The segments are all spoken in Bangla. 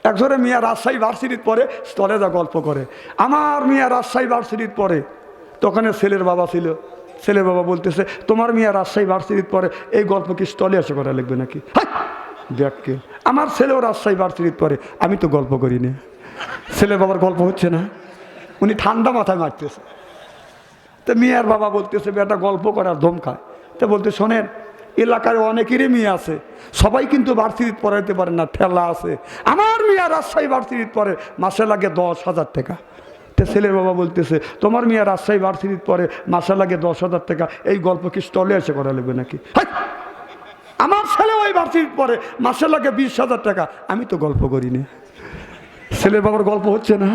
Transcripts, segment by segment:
একজনে মিয়া রাজশাহী ভার্সিটির পরে স্টলে যা গল্প করে, আমার মিয়া রাজশাহী ভার্সিটির পরে। তখন ছেলের বাবা ছিল, ছেলের বাবা বলতেছে তোমার মিয়া রাজশাহী ভার্সিটির পরে এই গল্প কি স্টলে এসে করা লিখবে নাকি? দেখকে আমার ছেলেও রাজশাহী ভার্সিটির পরে, আমি তো গল্প করিনি। ছেলের বাবার গল্প হচ্ছে না, উনি ঠান্ডা মাথায় মারতেছে। তো মিয়ার বাবা বলতেছে বেটা গল্প করার ধমকায়। তো বলতে শোনেন, এলাকায় অনেকেরই মেয়ে আছে, সবাই কিন্তু ভার্সিটিতে পড়াইতে পারে না, ঠেলা আছে। আমার মিয়া রাজশাহী ভার্সিটিতে পড়ে, মাসে লাগে 10,000 টাকা। তো ছেলের বাবা বলতেছে তোমার মিয়া রাজশাহী ভার্সিটিতে পড়ে, মাসে লাগে 10,000 টাকা, এই গল্প কি স্টলে এসে করা লাগবে নাকি? আমার ছেলে ওই ভার্সিটিতে পড়ে, মাসে লাগে 20,000 টাকা, আমি তো গল্প করিনি। ছেলের বাবার গল্প হচ্ছে না,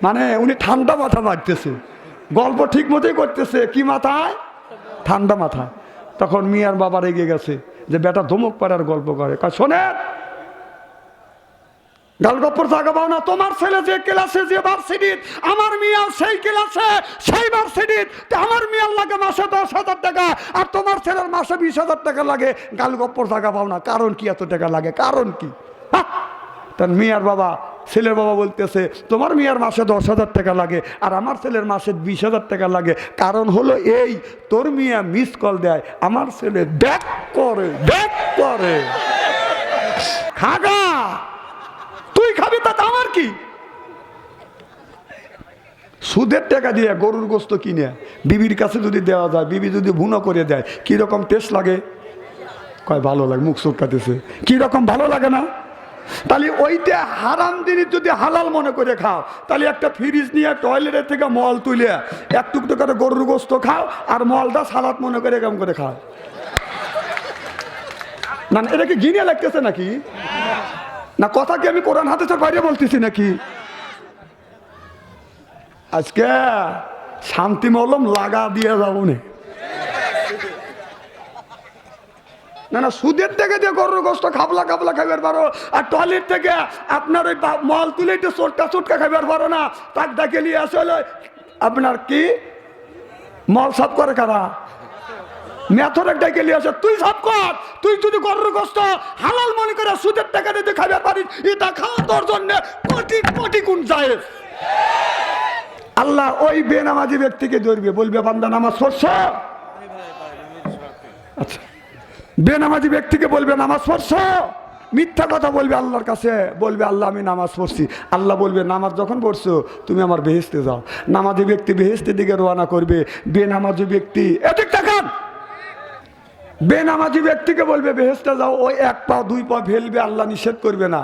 মানে উনি ঠান্ডা মাথা মারতেছে, গল্প ঠিক মতোই করতেছে। কি মাথায়? ঠান্ডা মাথায়। তখন মিয়ার বাবা রেগে গেছে যে বেটা ধমক পাড়ার গল্প করে। শোনেন, গালগপ্পর জায়গা পাও না, তোমার ছেলে যে ক্লাসে যে ভার্সিটি, আমার মিয়া সেই ক্লাসে সেই ভার্সিটি, আমার মিয়ার লাগে মাসে 10,000 টাকা, আর তোমার ছেলের মাসে 20,000 টাকা লাগে। গালগপ্পর জায়গা পাও না, কারণ কি এত টাকা লাগে, কারণ কি? তার মিয়ার বাবা, ছেলের বাবা বলতেছে তোমার মিয়ার মাসে 10,000 টাকা লাগে, আর আমার ছেলের মাসে 20,000 টাকা লাগে। কারণ হলো এই, তোর মিয়া মিস কল দেয়, আমার ছেলে ব্যাক করে, ব্যাক করে। খাগা তুই খাবি, তাতে আমার কি? সুদের টাকা দিয়ে গরুর গোস্ত কিনে বিবির কাছে যদি দেওয়া যায়, বিবি যদি ভুনা করে দেয়, কিরকম টেস্ট লাগে? কয় ভালো লাগে, মুখ চুটকাতেছে। কিরকম ভালো লাগে না? তাহলে ওইটা হারাম জিনিস যদি হালাল মনে করে খাও, তাহলে একটা ফ্রিজ নিয়ে টয়লেটের থেকে মল তুলে এক টুকরো করে গরুর গোস্ত খাও, আর মলটা সালাদ মনে করে কেমন করে খাও না? এটা কি ঘিনে লাগতেছে নাকি? না কথা কি আমি কোরআন হাদিসের বাইরে বলতেছি নাকি? আজকে শান্তি মলম লাগা দিয়ে যাবো না। না না, সুদের থেকে দিয়ে গরুর গোস্ত খাবলা খাবলা খাইবার পারো, আর টয়লেট থেকে আপনার ওই মল তুলে চোটকা চোটকা খাইবার পারো না। তাক ডাকে নিয়ে আসলে আপনার কি মল সাফ করে কারা? মেথরের ডাকে নিয়ে আসে, তুই সাফ কর। তুই যদি গরুর গোস্ত হালাল মনে করে সুদের টাকা দিয়ে খাইবার পারিস, এটা খাওয়া তোর জন্য কোটি কোটি গুণ যায়। আল্লাহ ওই বেনামাজি ব্যক্তিকে ধরবে, বলবে বান্দা নামাজ পড়ছ। আচ্ছা, বেনামাজি ব্যক্তিকে বলবে নামাজ পড়ছ, মিথ্যা কথা বলবে আল্লাহর কাছে, বলবে আল্লাহ আমি নামাজ পড়ছি। আল্লাহ বলবে নামাজ যখন পড়ছো তুমি আমার বেহেশতে যাও। নামাজি ব্যক্তি বেহেশতের দিকে রওনা করবে, বেনামাজি ব্যক্তি এদিক তাকান, বেনামাজি ব্যক্তিকে বলবে বেহেশতে যাও, ওই 1 পা 2 পা ফেলবে, আল্লাহ নিষেধ করবে না,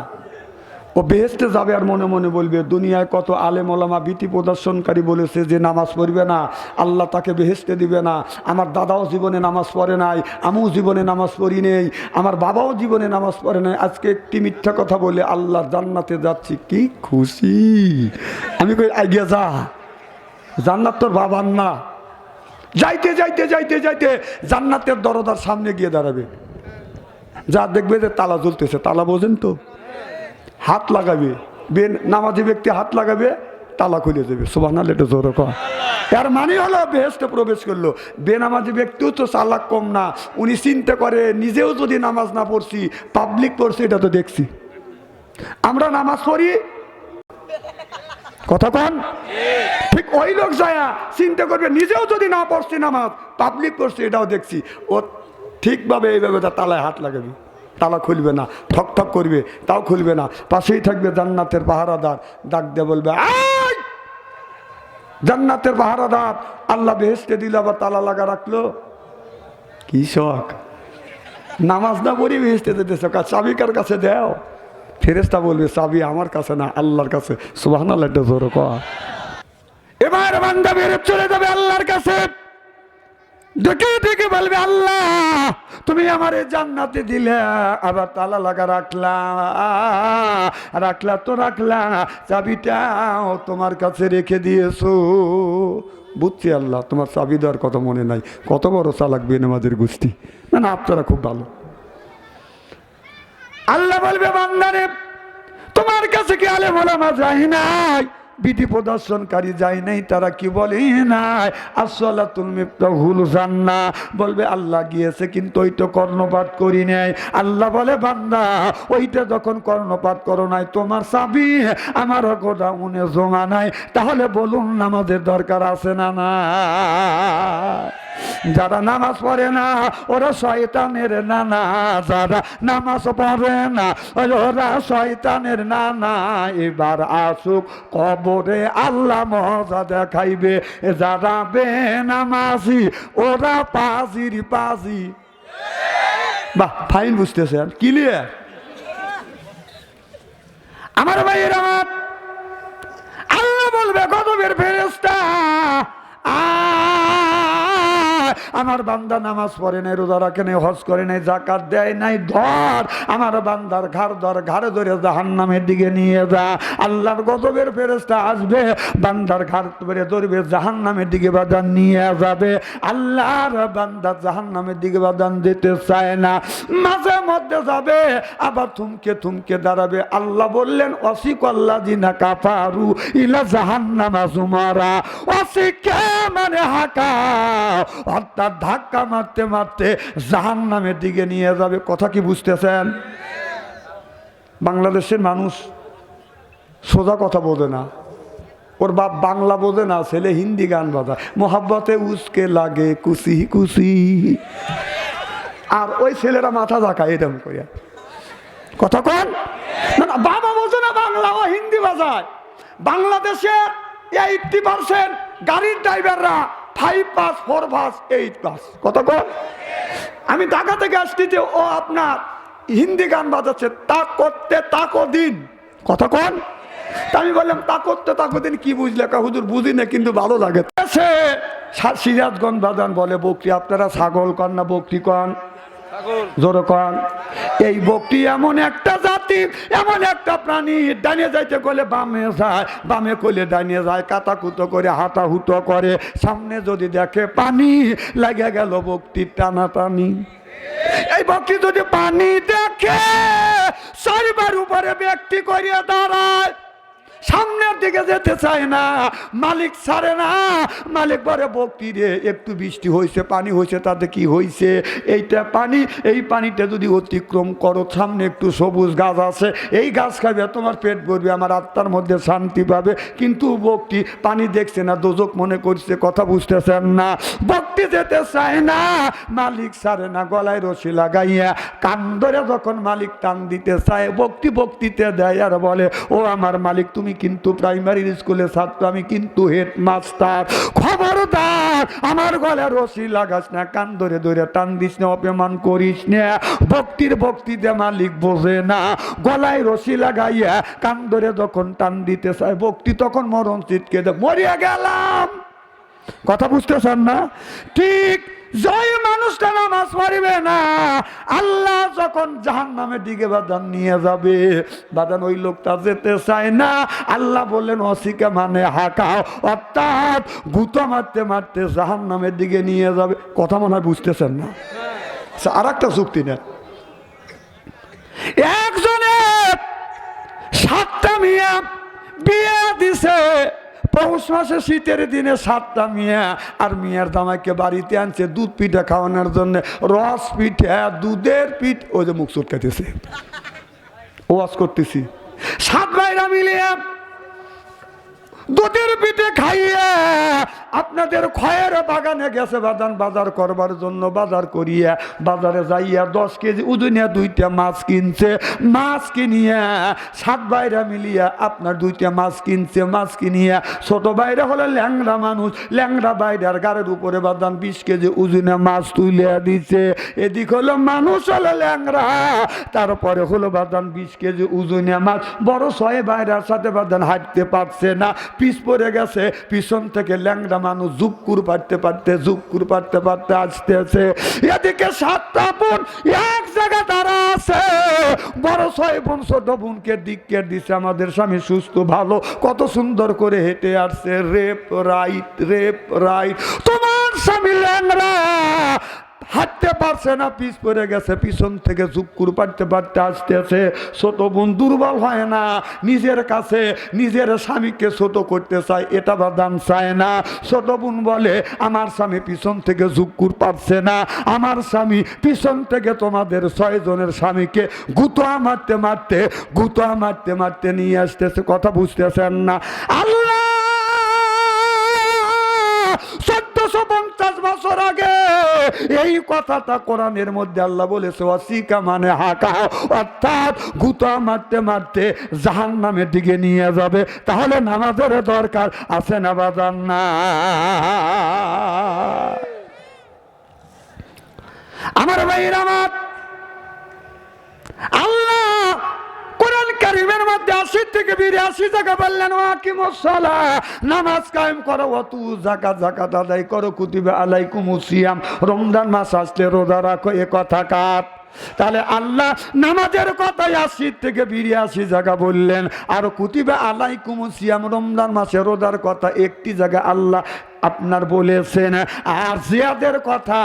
ও বেহেশতে যাবে। আর মনে মনে বলবে দুনিয়ায় কত আলেম ওলামা ভীতি প্রদর্শনকারী বলেছে যে নামাজ পড়বে না, আল্লাহ তাকে বেহেশতে দিবে না। আমার দাদাও জীবনে নামাজ পড়ে নাই, আমিও জীবনে নামাজ পড়ি নেই, আমার বাবাও জীবনে নামাজ পড়ে নাই, আজকে একটি মিথ্যা কথা বলে আল্লাহর জান্নাতে যাচ্ছি, কি খুশি। আমি কই আইগিয়া যা, জান্নাত তোর বাবার না। যাইতে যাইতে যাইতে যাইতে জান্নাতের দরজার সামনে গিয়ে দাঁড়াবে, যা দেখবে যে তালা জ্বলতেছে, তালা বোঝেন তো, হাত লাগাবে, নামাজি ব্যক্তি হাত লাগাবে, তালা খুলে যাবে। সুবহানাল্লাহ, এটা জোরে কর। এর মানে হলো বেহেশতে প্রবেশ করলো। বেনামাজি ব্যক্তিও তো চালাক কম না, উনি চিন্তা করে নিজেও যদি নামাজ না পড়ছি, পাবলিক পড়ছে এটা তো দেখছি। আমরা নামাজ পড়ি, কথা কন, ঠিক ওই লোক যায় চিন্তা করবে নিজেও যদি না পড়ছি নামাজ, পাবলিক পড়ছে এটাও দেখছি। ও ঠিকভাবে এইভাবে তালায় হাত লাগাবে, তালা খুলবে না, ঠক ঠক করবে, তাও খুলবে না। পাশেই থাকবে জান্নাতের পাহারাদার, ডাক দিয়ে বলবে আয়, জান্নাতের পাহারাদার। আল্লাহ বেহেশতে দিল, আবার তালা লাগা রাখলো, কি শখ। নামাজ না পড়ি বেহেশতে দিতেছে, চাবি কার কাছে দেও? ফেরেশতা বলবে চাবি আমার কাছে না, আল্লাহর কাছে। সুবহানাল্লাহ, এটা জোরে কর। এবার বান্দা বেরোতে চলে যাবে আল্লাহর কাছে, ডেকে ডেকে বলবে আল্লাহ তুমি আমারে জান্নাতে দিলে, আবার তালা লাগা রাখলা তো রাখলা, চাবিটাও তোমার কাছে রেখে দিয়েছো। বুঝছি আল্লাহ, তোমার চাবি দেওয়ার কথা মনে নাই। কত বড় চালাক বেনামাজের গোষ্ঠী। না না, আপনারা খুব ভালো। আল্লাহ বলবে বান্দারে তোমার কাছে কি আলেম ওলামা যায় নাই? বিধি প্রদর্শনকারী যায় নাই, তারা কি বলে নাই আসসালাতুল মিফতাহুল জান্নাহ, বলবে আল্লাহ গিয়েছে কিন্তু ওই তো কর্ণপাত করি নাই। আল্লাহ বলে বান্দা ওইটা যখন কর্ণপাত করো নাই, তোমার চাবি আমার গোডাউনে জমা নাই, তাহলে বলুন নামাজের দরকার আছে না না? যারা নামাজ পড়ে না ওরা শয়তানের নানা, যারা নামাজ পড়ে না ওরা শয়তানের নানা। এবার আসুক কবরে আল্লাহ মজা দেখাইবে, যারা বেনামাজি ওরা পাজির পাজি। বাহ, ফাইন বুঝতেছেন, ক্লিয়ার? আমার ভাইয়েরা, আল্লাহ বলবে গজবের ফেরেশতা আমার বান্দা নামাজ পড়ে নাই, রোজা রাখে নাই, হজ করে নাই, জাকাত দেয় নাই, ধর আমার বান্দার ঘাড় ধর, ঘাড়ে ধরে জাহান্নামের দিকে নিয়ে যা। আল্লাহর গজবের ফেরেশতা আসবে, বান্দার ঘাড় ধরে ধরবে, জাহান্নামের দিকে বাদান নিয়ে যাবে। আল্লাহর বান্দা জাহান্নামের দিকে বাদান দিতে চায় না, মাঝে মধ্যে যাবে, আবার থমকে থমকে দাঁড়াবে। আল্লাহ বললেন ওয়াসিকাল্লাযিনা কাফারু ইলা জাহান্নামা যুমারা, ওয়াসিকা মানে হাকা, অর্থাৎ ধাক্কা মারতে মারতে জাহান্নামের দিকে নিয়ে যাবে। কথা কি বুঝতেছেন? বাংলাদেশের মানুষ সোজা কথা বোঝে না, ওর বাপ বাংলা বোঝে না, ছেলে হিন্দি গান বাজায়, মোহাব্বতে উসকে লাগে কুসি কুসি, আর ওই ছেলেরা মাথা ঝাঁকায় এরকম করে। কথা কন না, বাবা বোঝে না বাংলা, ও হিন্দি বাজায়। বাংলাদেশে 80% গাড়ির ড্রাইভাররা 5 পাস 4 পাস 8 পাস। কত কন? আমি ঢাকা থেকে আসছি, ও আপনার হিন্দি গান বাজাচ্ছে, তা করতে তাকো দিন। কত কন? আমি বললাম তা করতে তাকো দিন কি বুঝলে? হুজুর বুঝি না কিন্তু ভালো লাগে। সিরাজগঞ্জ বাজান বলে বকরি, আপনারা ছাগল কন না বকরি কন? জোর কন। এই বকরি এমন একটা জাতি, এমন একটা প্রাণী, ডানে যাইতে গেলে বামে যায়, বামে করলে ডানে যায়, কাতাকুতো করে হাঁটা হুটো করে, সামনে যদি দেখে পানি লাগে গেল বকরির টানা টানি। এই বকরি যদি পানি দেখে চারিবার উপরে ব্যক্তি করিয়া দাঁড়ায়, সামনের দিকে যেতে চায় না, মালিক ছাড়ে না। মালিক বলে বকরি রে একটু বৃষ্টি হয়েছে, পানি হয়েছে, তাতে কি হয়েছে? এইটা পানি, এই পানিটা যদি অতিক্রম করো, সামনে একটু সবুজ গাছ আছে, এই গাছ খাবে, তোমার পেট ভরবে, আমার আত্মার মধ্যে শান্তি পাবে। কিন্তু বকরি পানি দেখছে না, দোজক মনে করছে। কথা বুঝতেছেন না? বকরি যেতে চায় না, মালিক ছাড়ে না, গলায় রশি লাগাইয়া কান ধরে যখন মালিক টান দিতে চায়, বকরি বকরিতে দেয় আর বলে ও আমার মালিক, তুমি কিন্তু প্রাইমারি স্কুলের ছাত্র, আমি কিন্তু হেডমাস্টার, খবরদার আমার গলায় রশি লাগাস না, কান ধরে ধরে টান দিস না, অপমান করিস না। বকরির বকরিতে মালিক বোঝে না, গলায় রশি লাগাইয়া কান ধরে যখন টান দিতে চায়, বকরি তখন মরণ চিৎকে দেয়, মরিয়া গেলাম। কথা বুঝতেছেন না? ঠিক জয় মানুষটা নামাজ পড়িবে না, আল্লাহ যখন জাহান্নামের দিকে বাদান নিয়ে যাবে, বাদান ওই লোকটা যেতে চায় না। আল্লাহ বললেন অসিকা মানে হাঁকাও, অর্থাৎ গুতো মারতে মারতে জাহান্নামের দিকে নিয়ে যাবে। কথা মনে হয় বুঝতেছেন না? আর একটা যুক্তি নেন, একজনের 7টা মিয়া বিয়ে দিছে, পৌষ মাসে শীতের দিনে 7টা মিয়া, আর মিয়ার জামাইকে বাড়িতে আনছে দুধ পিঠা খাওয়ানোর জন্য, রস পিঠা, দুধের পিঠ। ওই যে মুখ চটকাইতেছে, ওয়াজ করতেছি, 7 ভাইরা মিলিয়ে দুধের পিঠে খাইয়ে আপনাদের খয়ের বাগানে গেছে বাদান বাজার করবার জন্য। বাজার করিয়া বাজারে যাইয়া 10 কেজি ওজনে 2টা মাছ কিনছে। মাছ কিনিয়া 7 ভাইরা মিলিয়া আপনার 2টা মাছ কিনছে। মাছ কিনিয়া ছোট ভাইরা হলে ল্যাংড়া মানুষ, ল্যাংড়া ভাইরার গাড়ির উপরে বাদান 20 কেজি ওজনে মাছ তুলে দিছে। এদিক হলো মানুষ হলো ল্যাংড়া, তারপরে হলো বাদান 20 কেজি ওজনে মাছ। বড় 6 ভাইরার সাথে বাদান হাঁটতে পারছে না, পিছ পড়ে গেছে। পিছন থেকে ল্যাংড়া মানুষ জুকুর পারতে পারতে আসতেছে। এদিকে 7টা বোন এক জায়গা তারা আছে, বড় 6 বোন ছোট বোনকে দিকে দিছে, আমাদের স্বামী সুস্থ ভালো, কত সুন্দর করে হেঁটে আসছে, রেপ রাইট। তোমার স্বামী ল্যাংড়া হাঁটতে পারছে না, পিছ পড়ে গেছে, পিছন থেকে ঝুক্কুর পাড়তে পারতে আসতেছে। ছোট বোন দুর্বল হয় না, নিজের কাছে নিজের স্বামীকে ছোট করতে চায়, এটা বাদান চায় না। ছোট বোন বলে আমার স্বামী পিছন থেকে ঝুক্কুর পারছে না, আমার স্বামী পিছন থেকে তোমাদের 6 জনের স্বামীকে গুতা মারতে মারতে নিয়ে আসতেছে। কথা বুঝতেছেন না? আল্লাহ 1450 বছর আগে এই কথাটা কোরআনের মধ্যে আল্লাহ বলেছে, ওয়াসিকা মানে হাঁকা, অর্থাৎ গুতা মারতে মারতে জাহান্নামের দিকে নিয়ে যাবে। তাহলে নামাজের দরকার আছে না বাজান? না। আমার ভাইরা, আমার আল্লাহ কোরআন কারীমের মধ্যে 80 থেকে 82 জায়গা বললেন, ওয়াকিমুস সালাহ, নামাজ কায়েম করো, ওয়াতু যাকাত আদায় করো, কুতিবা আলাইকুমুস সিয়াম, রমজান মাস আসলে রোজা রাখো। এ কথা কার? তাহলে আল্লাহ নামাজের কথা 80 থেকে 82 জায়গা বললেন, আর কুতিবা আলাইকুমুস সিয়াম, রমজান মাসে রোজার কথা একটি জায়গা আল্লাহ আপনার বলেছেন। আর জিয়াদের কথা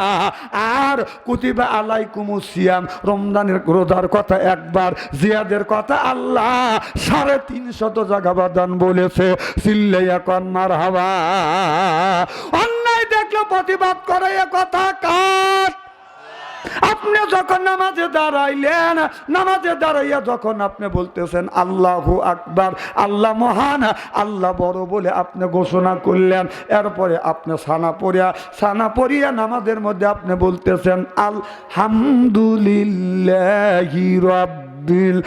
আর কুতিবা আলাইকুমুস সিয়াম, রমজানের রোজার কথা একবার, জিয়াদের কথা আল্লাহ 350 জায়গা বাদান বলেছে। চিল্লাইয়া কন মারহাবা। অন্যায় দেখলে প্রতিবাদ করে, এ কথা কার? আপনি যখন নামাজে দাঁড়াইলেন, নামাজে দাঁড়াইয়া যখন আপনি বলতেছেন আল্লাহু আকবার, আল্লাহ মহান, আল্লাহ বড় বলে আপনি ঘোষণা করলেন, এরপরে আপনি সানা পড়িয়া নামাজের মধ্যে আপনি বলতেছেন আলহামদুলিল্লাহি রাব্বিল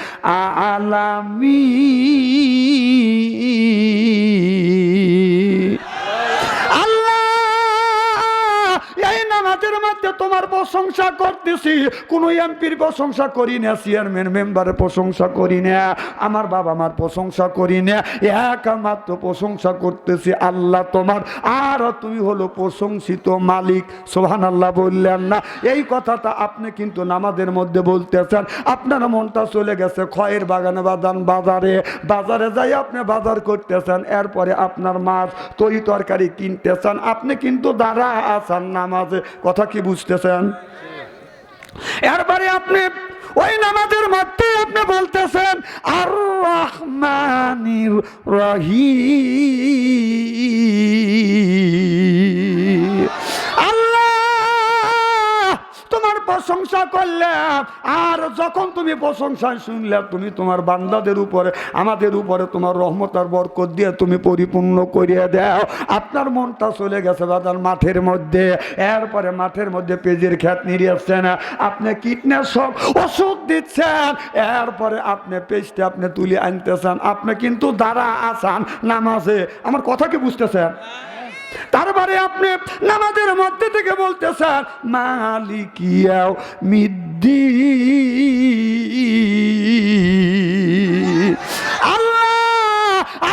আলামিন। নামাজের মধ্যে তোমার প্রশংসা করতেছি, কোন এমপির প্রশংসা করি না, চেয়ারম্যান মেম্বারের প্রশংসা করি না, আমার বাবা মার প্রশংসা করি না, একমাত্র প্রশংসা করতেছি আল্লাহ তোমার। আর তুমি হলো প্রশংসিত মালিক। সুবহানাল্লাহ বললেন না? এই কথাটা আপনি কিন্তু নামাজের মধ্যে বলতেছেন। আপনার মনটা চলে গেছে খয়ের বাগানে বাদান বাজারে যাই আপনি বাজার করতেছেন, এরপরে আপনার মাছ তরি তরকারি কিনতেছেন, আপনি কিন্তু দাঁড়া আছেন নামাজে। কথা কি বুঝতেছেন? এরপরে আপনি ওই নামাজের মধ্যে আপনি বলতেছেন আর রহমানির রহিম। আল্লাহ তোমার প্রশংসা করলাম, আর যখন তুমি প্রশংসা শুনলে তুমি তোমার বান্দাদের উপরে, আমাদের উপরে তোমার রহমত আর বরকত দিয়ে তুমি পরিপূর্ণ করিয়ে দাও। আপনার মনটা চলে গেছে বাজার মাঠের মধ্যে, এরপরে মাঠের মধ্যে পেঁয়াজের ক্ষেত নিয়েছেন, আপনি কীটনাশক ওষুধ দিচ্ছেন, এরপরে আপনি পেঁচতে আপনি তুলে আনতেছেন, আপনি কিন্তু দাঁড়া আছেন নামাজে। আমার কথা কি বুঝতেছেন? তারপরে আপনি নামাজের মধ্যে থেকে বলতেছেন মালিকিয়াও মিদ্দিন। আল্লাহ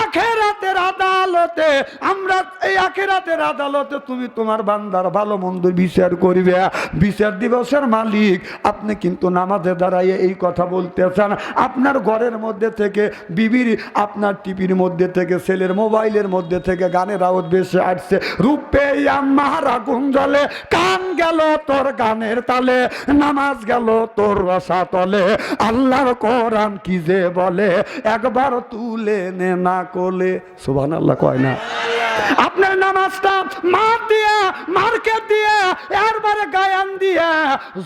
আখিরাতের আদালতে, আমরা এই আখিরাতের আদালতে তুমি তোমার বান্দার ভালো মন্দ বিচার করিবে, বিচার দিবসের মালিক। আপনি কিন্তু নামাজে দাঁড়াইয়ে এই কথা বলতেছেন। আপনার ঘরের মধ্যে থেকে বিবির, আপনার টিভির মধ্যে থেকে, ছেলের মোবাইলের মধ্যে থেকে গানের আওয়াজ বেশি আসছে, রূপে আমার আগুন জ্বলে, কান গেল তোর গানের তালে, নামাজ গেল তোর রসা তলে, আল্লাহর কোরআন কি যে বলে, একবার তুলে নে না কোলে। সুবহানাল্লাহ কয় না? আপনার নামাজটা মার্কেট দিয়ে এরবারে গায়ান দিয়ে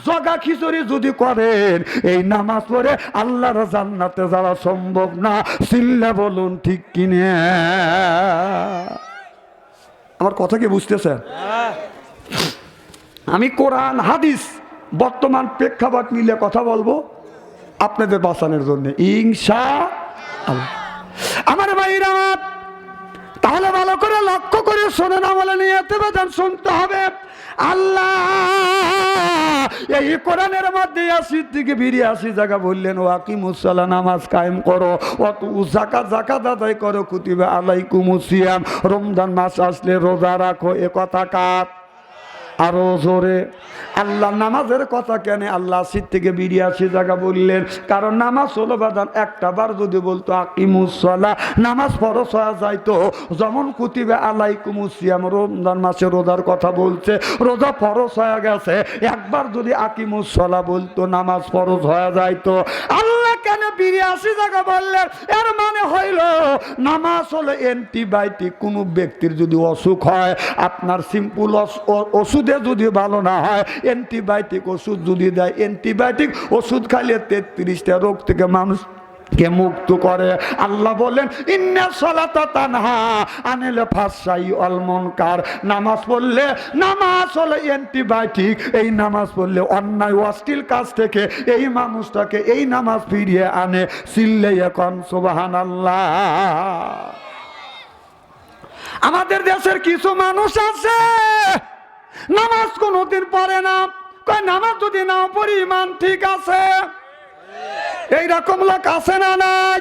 জগা খিচুড়ি যদি করেন, এই নামাজ পড়ে আল্লাহর জান্নাতে যাওয়া সম্ভব না। চিল্লা বলুন ঠিক কিনে? আমার কথা কি বুঝতেছেন? আমি কোরআন হাদিস বর্তমান প্রেক্ষাপট মিলে কথা বলবো আপনাদের বাঁচানোর জন্য ইনশাআল্লাহ। আমার ভাইরা, তাহলে ভালো করে লক্ষ্য করে শোনেন, আমলে নিয়তে বাদান শুনতে হবে। আল্লাহ এই কোরআনের মধ্যে 80 থেকে 82 জায়গা বললেন ওয়াকিমুস সালাহ, নামাজ কায়েম করো, ওয়াতু যাকাত আদায় করো, কুতিবা আলাইকুমুস সিয়াম, রমজান মাস আসলে রোজা রাখো। এ কথা কার? আরো জোরে। আল্লাহ নামাজের কথা কেন আল্লাহ ৮০ থেকে ৮২ জায়গা বললেন? কারণ নামাজ হলো বাদান, একটা বার যদি বলতো আকিমুস সালাহ, নামাজ ফরজ হয়ে যাইতো। যেমন কুতিবা আলাইকুমুস সিয়াম, রমজান মাসে রোজার কথা বলছে, রোজা ফরজ হয়ে গেছে, একবার যদি আকিমুস সালাহ বলতো নামাজ ফরজ হয়ে যাইতো। আল্লাহ কেন ৮২ জায়গা বললেন? এর মানে হইল নামাজ হলো অ্যান্টিবায়োটিক। কোনো ব্যক্তির যদি অসুখ হয়, আপনার সিম্পল ওষুধে যদি ভালো না হয়, অ্যান্টিবায়োটিক ওষুধ যদি দেয়, অ্যান্টিবায়োটিক ওষুধ খাইলে 33টা রোগ থেকে মানুষকে মুক্ত করে। আল্লাহ বলেন ইন্না সালাতা তানহা আনিল ফাহশাই ওয়াল মুনকার। নামাজ পড়লে, নামাজ হলো অ্যান্টিবায়োটিক। এই নামাজ পড়লে অন্যায় অশ্লীল কাজ থেকে এই মানুষটাকে এই নামাজ ফিরিয়ে আনে। চিল্লাইয়া কোন সুবহানাল্লাহ। আমাদের দেশের কিছু মানুষ আছে নামাজ কোনদিন পড়ে না, কয় নামাজ যদি নাও পড়ি ইমান ঠিক আছে। এইরকম লোক আছে না নাই?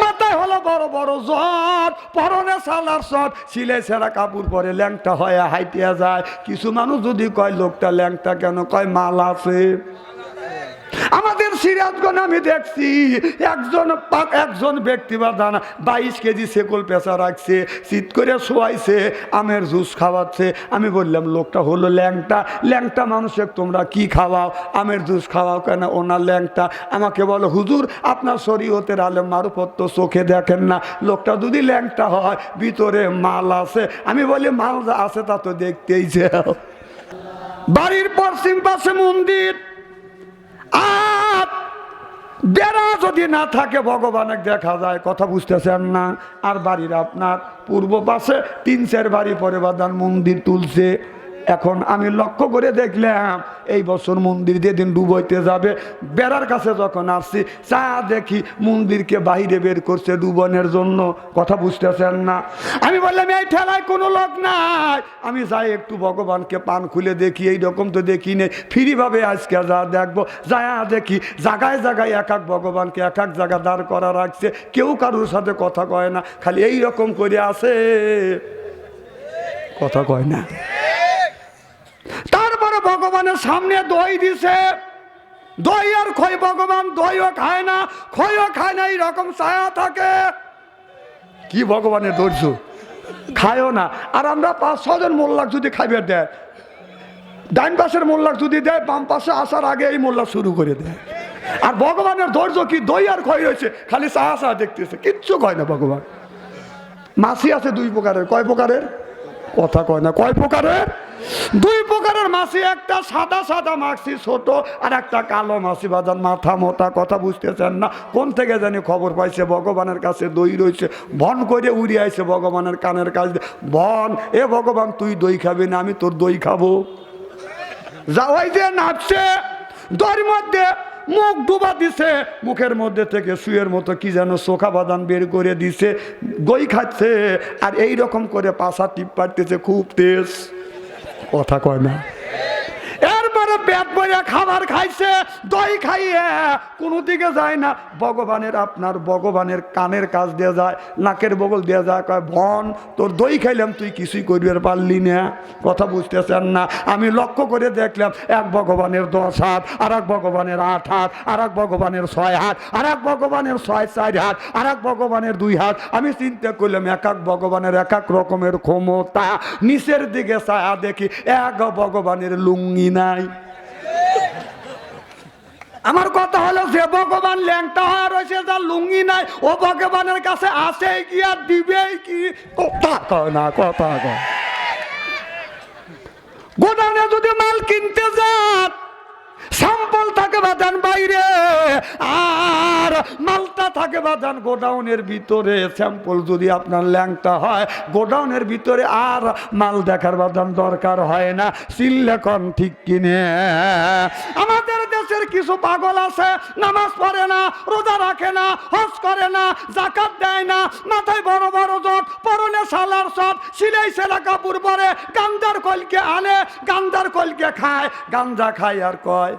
মাথায় হলো বড় বড় জট, পরনে সালার শট, সিলে সেরা কাপড় পরে ল্যাংটা হয়ে হাইটিয়া যায়। কিছু মানুষ যদি কয় লোকটা ল্যাংটা কেন, কয় মাল আছে। আমাদের সিরাজগঞ্জ আমি দেখছি একজন ব্যক্তি বা দানা 22 কেজি সেকল পেঁচা রাখছে, শীত করে শোয়াইছে, আমের জুস খাওয়াচ্ছে। আমি বললাম লোকটা হলো ল্যাংটা। ল্যাংটা মানুষের তোমরা কি খাওয়াও? আমের জুস খাওয়াও কেন? ওনার ল্যাংটা। আমাকে বলো হুজুর আপনার শরীয়তের আলেম মারফত তো চোখে দেখেন না, লোকটা যদি ল্যাংটা হয় ভিতরে মাল আছে। আমি বলি মাল যা আছে তা তো দেখতেই যাও। বাড়ির পশ্চিম পাশে মন্দির, আর বেড়া যদি না থাকে ভগবানের দেখা যায়, কথা বুঝতেছেন না? আর বাড়ির আপনার পূর্ব পাশে ৩-৪ বাড়ি পরে বাদান মন্দির তুলছে। এখন আমি লক্ষ্য করে দেখলাম এই বছর মন্দির যেদিন ডুবইতে যাবে, বেড়ার কাছে যখন আসছি চা দেখি মন্দিরকে বাইরে বের করছে ডুবনের জন্য, কথা বুঝতেছেন না? আমি বললাম এই ঠেলায় কোনো লোক নাই, আমি যাই একটু ভগবানকে পান খুলে দেখি। এইরকম তো দেখি নেই, ফ্রিভাবে আজকে যা দেখবো, যায়া দেখি জায়গায় জায়গায় এক এক ভগবানকে এক এক জায়গা দাঁড় করা রাখছে, কেউ কারোর সাথে কথা কয় না, খালি এইরকম করে আসে, কথা কয় না। তারপরে ভগবানের সামনে দই দিছে, দই আর খই, ভগবান দইও খায় না খইও খায় না, এইরকম ছায়া থাকে। কি ভগবানের ধৈর্য, খায়ও না। আর আমরা 5-6 জন মোল্লাক যদি খাইবে দেয়, ডাইন পাশের মোল্লাক যদি দেয়, বাম পাশে আসার আগে এই মোল্লা শুরু করে দেয়। আর ভগবানের ধৈর্য কি, দই আর খই রয়েছে, খালি ছায়া ছায়া দেখতেছে, কিচ্ছু কয় না ভগবান। মাছি আছে 2 প্রকারের, কয় প্রকারের? কথা কয় না, কয় প্রকারের? 2 প্রকারের মাছি, একটা সাদা সাদা মাছি ছোট, আর একটা কালো মাছি বাজান মাথা মোটা, কথা বুঝতেছেন না? কোন থেকে জানি খবর পাইছে ভগবানের কাছে দই রয়েছে, বন করে উড়ে আইছে ভগবানের কানের কাছে, বন এ ভগবান তুই দই খাবি না, আমি তোর দই খাবো। যাওয়াই যে নাচছে, দইয়ের মধ্যে মুখ ডুবা দিছে, মুখের মধ্যে থেকে সুয়ের মতো কি যেন চোখা বাদান বের করে দিছে, দই খাচ্ছে আর এই রকম করে পাশা টিপ পাড়তেছে, খুব তেজ, কথা কয় না। এরপরে পেট ভরে খাবার খাইছে, দই খাইয়ে কোনো দিকে যায় না। ভগবানের আপনার ভগবানের কানের কাজ দিয়ে যায়, নাকের বগল দিয়ে যায়, কয় ভন তোর দই খাইলাম তুই কিছুই করবে পারলি না, কথা বুঝতেছেন না? আমি লক্ষ্য করে দেখলাম এক ভগবানের 10 হাত, আর এক ভগবানের 8 হাত, আর এক ভগবানের 6 হাত, আর এক ভগবানের 6-4 হাত, আর এক ভগবানের 2 হাত। আমি চিন্তা করলাম এক এক ভগবানের এক এক রকমের ক্ষমতা। নিচের দিকে ছায়া দেখি এক ভগবানের লুঙ্গি নাই। আমার কথা হলো যে ভগবান ল্যাংটা হয়ে রয়েছে, যার লুঙ্গি নাই, ও ভগবানের কাছে আসে কি আর দিবে কি? কথা কয় না, কথা কয়। গোডাউনে যদি মাল কিনতে যান, স্যাম্পল থাকে বাদান বাইরে, আর মালটা থাকে বাদান গোডাউনের ভিতরে। স্যাম্পল যদি আপনার ল্যাংটা হয়, গোডাউনের ভিতরে আর মাল দেখার বাদান দরকার হয় না। সিল্লেকন ঠিক কিনে? আমাদের দেশের কিছু পাগল আছে, নামাজ পড়ে না, রোজা রাখে না, হজ করে না, যাকাত দেয় না, মাথায় বড় বড় জট, পরনে সালার শট, সিলাই সেরা কাপড় পরে, গাঞ্জার কলকে আনে, গাঞ্জার কলকে খায়, গাঞ্জা খায় আর কয়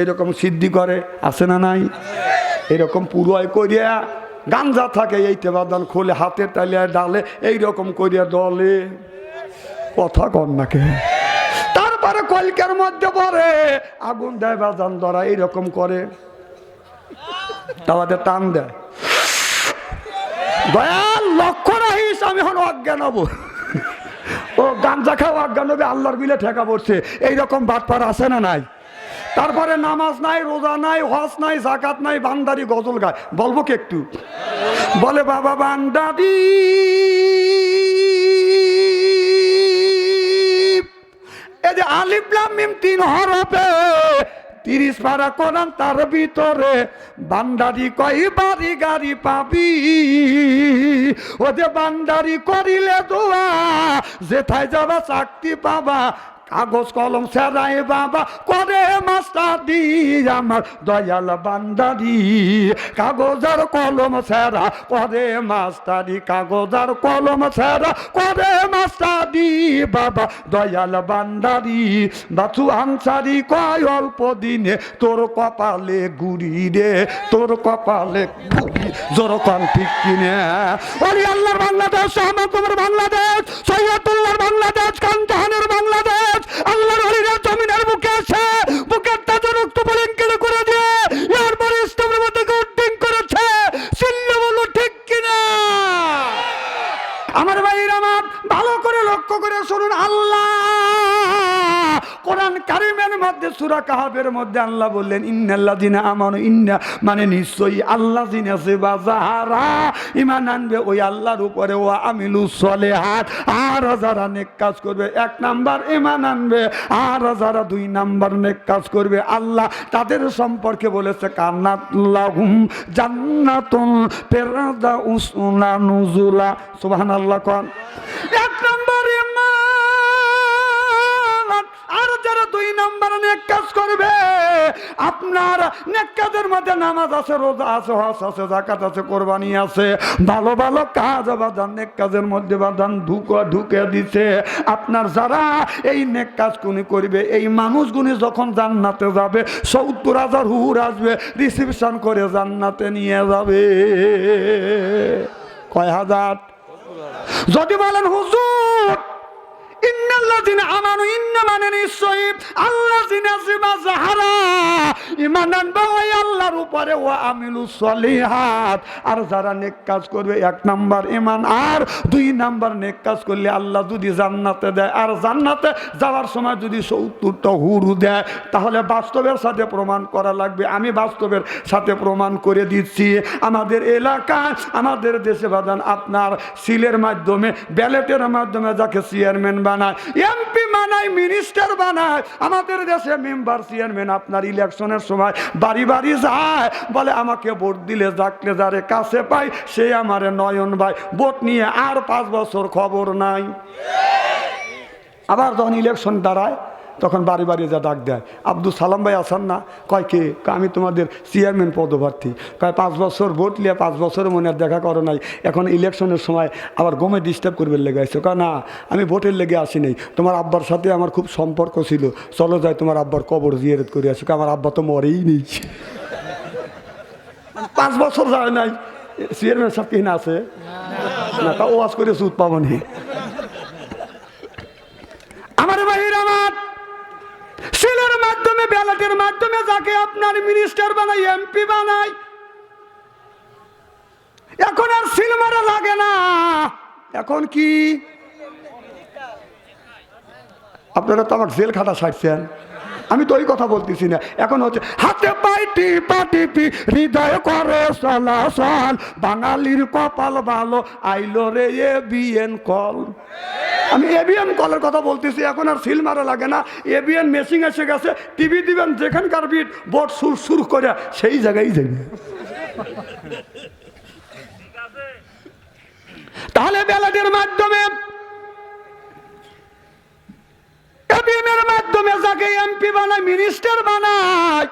এরকম সিদ্ধি করে, আছে না নাই? এরকম পুরোয় করিয়া গাঞ্জা থাকে, এইতে বাদান খোলে, হাতের তালিয়ায় ডালে, এইরকম করিয়া দলে, কথা কর নাকে। তারপরে কলকের মধ্যে পড়ে আগুন দেয় বাজান ধরা এইরকম করে, তাওয়াতে টান দেয়। দয়াল লক্ষ্য রাখিস, আমি এখন অজ্ঞান হব। ও গাঞ্জা খাওয়া অজ্ঞান হবে, আল্লাহর বিলে ঠেকা পড়ছে। এইরকম বাটপার আছে না নাই? তারপরে নামাজ নাই, রোজা নাই, হজ নাই, জাকাত নাই, বান্দারি গজল গায়। বলবো কি একটু? বলে বাবা বান্দারি এই যে আলিফ লাম মিম 3 হরফে 30 পারা কোরআন, তার ভিতরে বান্দারি কয় বাড়ি গাড়ি পাবি। ও যে বান্দারি করিলে দোয়া, যেথায় যাবা চাকরি পাবা, কাগজ কলম সেরাই বাবা করে মাস্টারি। আমার দয়াল বান্দারি কাগজ আর কলম সেরা করে মাস্টারি, কাগজ আর কলম সেরা করে মাস্টারি। বাবা দয়াল বান্দারি বাছু আনসারি কয় অল্প দিনে তোর কপালে গুড়ি রে, তোর কপালে গুড়ি। জোর কান ঠিক কিনে ওলি আল্লাহর বাংলাদেশ, আমার তোমার বাংলাদেশ, সৈয়দুল্লাহর বাংলাদেশ, কানজাহানের বাংলাদেশ, আল্লাহর হরিরা জমিনের বুকে আছে, বুকের তাজা রক্ত বলিঙ্কের করে দিয়ে এরপরে ইসলামের মধ্যে উদ্দিন করেছে। চিল্লে বলো ঠিক কিনা? আমার ভাইরা আমার ভালো করে লক্ষ্য করে শুনুন। আল্লাহ কোরআন কারিমের মধ্যে সূরা কাহাফের মধ্যে আল্লাহ বললেন ইন্নাল্লাযিনা আমানু, ইন্না মানে নিশ্চয়ই আল্লাযিনা যারা ঈমান আনবে ওই আল্লাহর উপরে, ওয়া আমিলুস সলিহাত আর যারা নেক কাজ করবে, 1 নাম্বার ঈমান আনবে, আর যারা 2 নাম্বার নেক কাজ করবে, আল্লাহ তাদের সম্পর্কে বলেছে কান্নাত লাহুম জান্নাতুন ফিরদাউসুনা নুজুলা। সুবহানাল্লাহ কোন 1 নাম্বার ঈমান, আর যারা 2 নাম্বার নেক কাজ করবে, আপনার নেক কাজের মধ্যে নামাজ আছে, রোজা আছে, হজ আছে, যাকাত আছে, কোরবানি আছে, ভালো ভালো কাজ বাদান নেক কাজের মধ্যে বাদান ঢুকে দিছে। আপনার যারা এই নেক কাজ কোনি করবে, এই মানুষগুনি যখন জান্নাতে যাবে 70,000 হুর আসবে, রিসিপশন করে জান্নাতে নিয়ে যাবে। কয় হাজার? যদি বলেন হুজুর ইন্নাল্লাযিনা আমানু, ইন্না মানে নিশ্চয়ই আল্লাযিনা যারা ঈমান আনবে ওই আল্লাহর উপরে, ওয়া আমিলুস সলিহাত আর যারা নেক কাজ করবে, 1 নাম্বার ঈমান আর 2 নাম্বার নেক কাজ করলে আল্লাহ যদি জান্নাতে দেয়, আর জান্নাতে যাওয়ার সময় যদি 70টা হুর দেয়, তাহলে বাস্তবের সাথে প্রমাণ করা লাগবে। আমি বাস্তবের সাথে প্রমাণ করে দিচ্ছি। আমাদের এলাকায়, আমাদের দেশে বাদান আপনার সিলের মাধ্যমে, ব্যালেটের মাধ্যমে যাকে চেয়ারম্যান বানায়, এমপি বানায়, মিনিস্টার বানায়, আমাদের দেশে মেম্বার চেয়ারম্যান আপনার ইলেকশনের সময় বাড়ি বাড়ি যায়, বলে আমাকে ভোট দিলে ডাকলে যারে কাছে পাই সে আমারে নয়ন ভাই, ভোট নিয়ে আর 5 বছর খবর নাই। আবার যখন ইলেকশন দাঁড়ায় তখন বাড়ি বাড়ি যা ডাক দেয়, আব্দুল সালাম ভাই আসান না? কয় কে? আমি তোমাদের চেয়ারম্যান পদপ্রার্থী। কয় 5 বছর ভোট নিয়ে 5 বছর মনে আর দেখা করো নাই, এখন ইলেকশনের সময় আবার গমে ডিস্টার্ব করবে লেগে আসছো। কয় না, আমি ভোটের লেগে আসি নাই, তোমার আব্বার সাথে আমার খুব সম্পর্ক ছিল, চলো যাই তোমার আব্বার কবর জিয়ারত করে আসি। আমার আব্বা তো মরেই নেই, 5 বছর যায় নাই। চেয়ারম্যান সাহেব কিনা আছে না, তা ওয়াজ করে সুদ পাবো নি। আমার ভাইয়ের আমার সিলের মাধ্যমে, ব্যালটের মাধ্যমে যাকে আপনার মিনিস্টার বানায়, এমপি বানায়, এখন আর সিল মারা লাগে না। এখন কি আপনারা তো আমার জেল খাটা ছাড়ছেন, আমি তো ওই কথা বলতেছি না। এখন হচ্ছে হাতে পাই টিপা টিপি, হৃদয় করে চলাচল, বাঙালির কপাল ভালো, আইলো রে এবিএন কল। আমি এবিএন কলের কথা বলতেছি। এখন আর সিল মারা লাগে না, এবিএন মেশিন এসে গেছে, টিভি দিবেন যেখানকার বিট বোর্ড সুর সুর করে সেই জায়গায় যাবে। তাহলে ব্যালটের মাধ্যমে, এবিএনের মাধ্যমে যাকে এমপি বানায়, মিনিস্টার বানায়,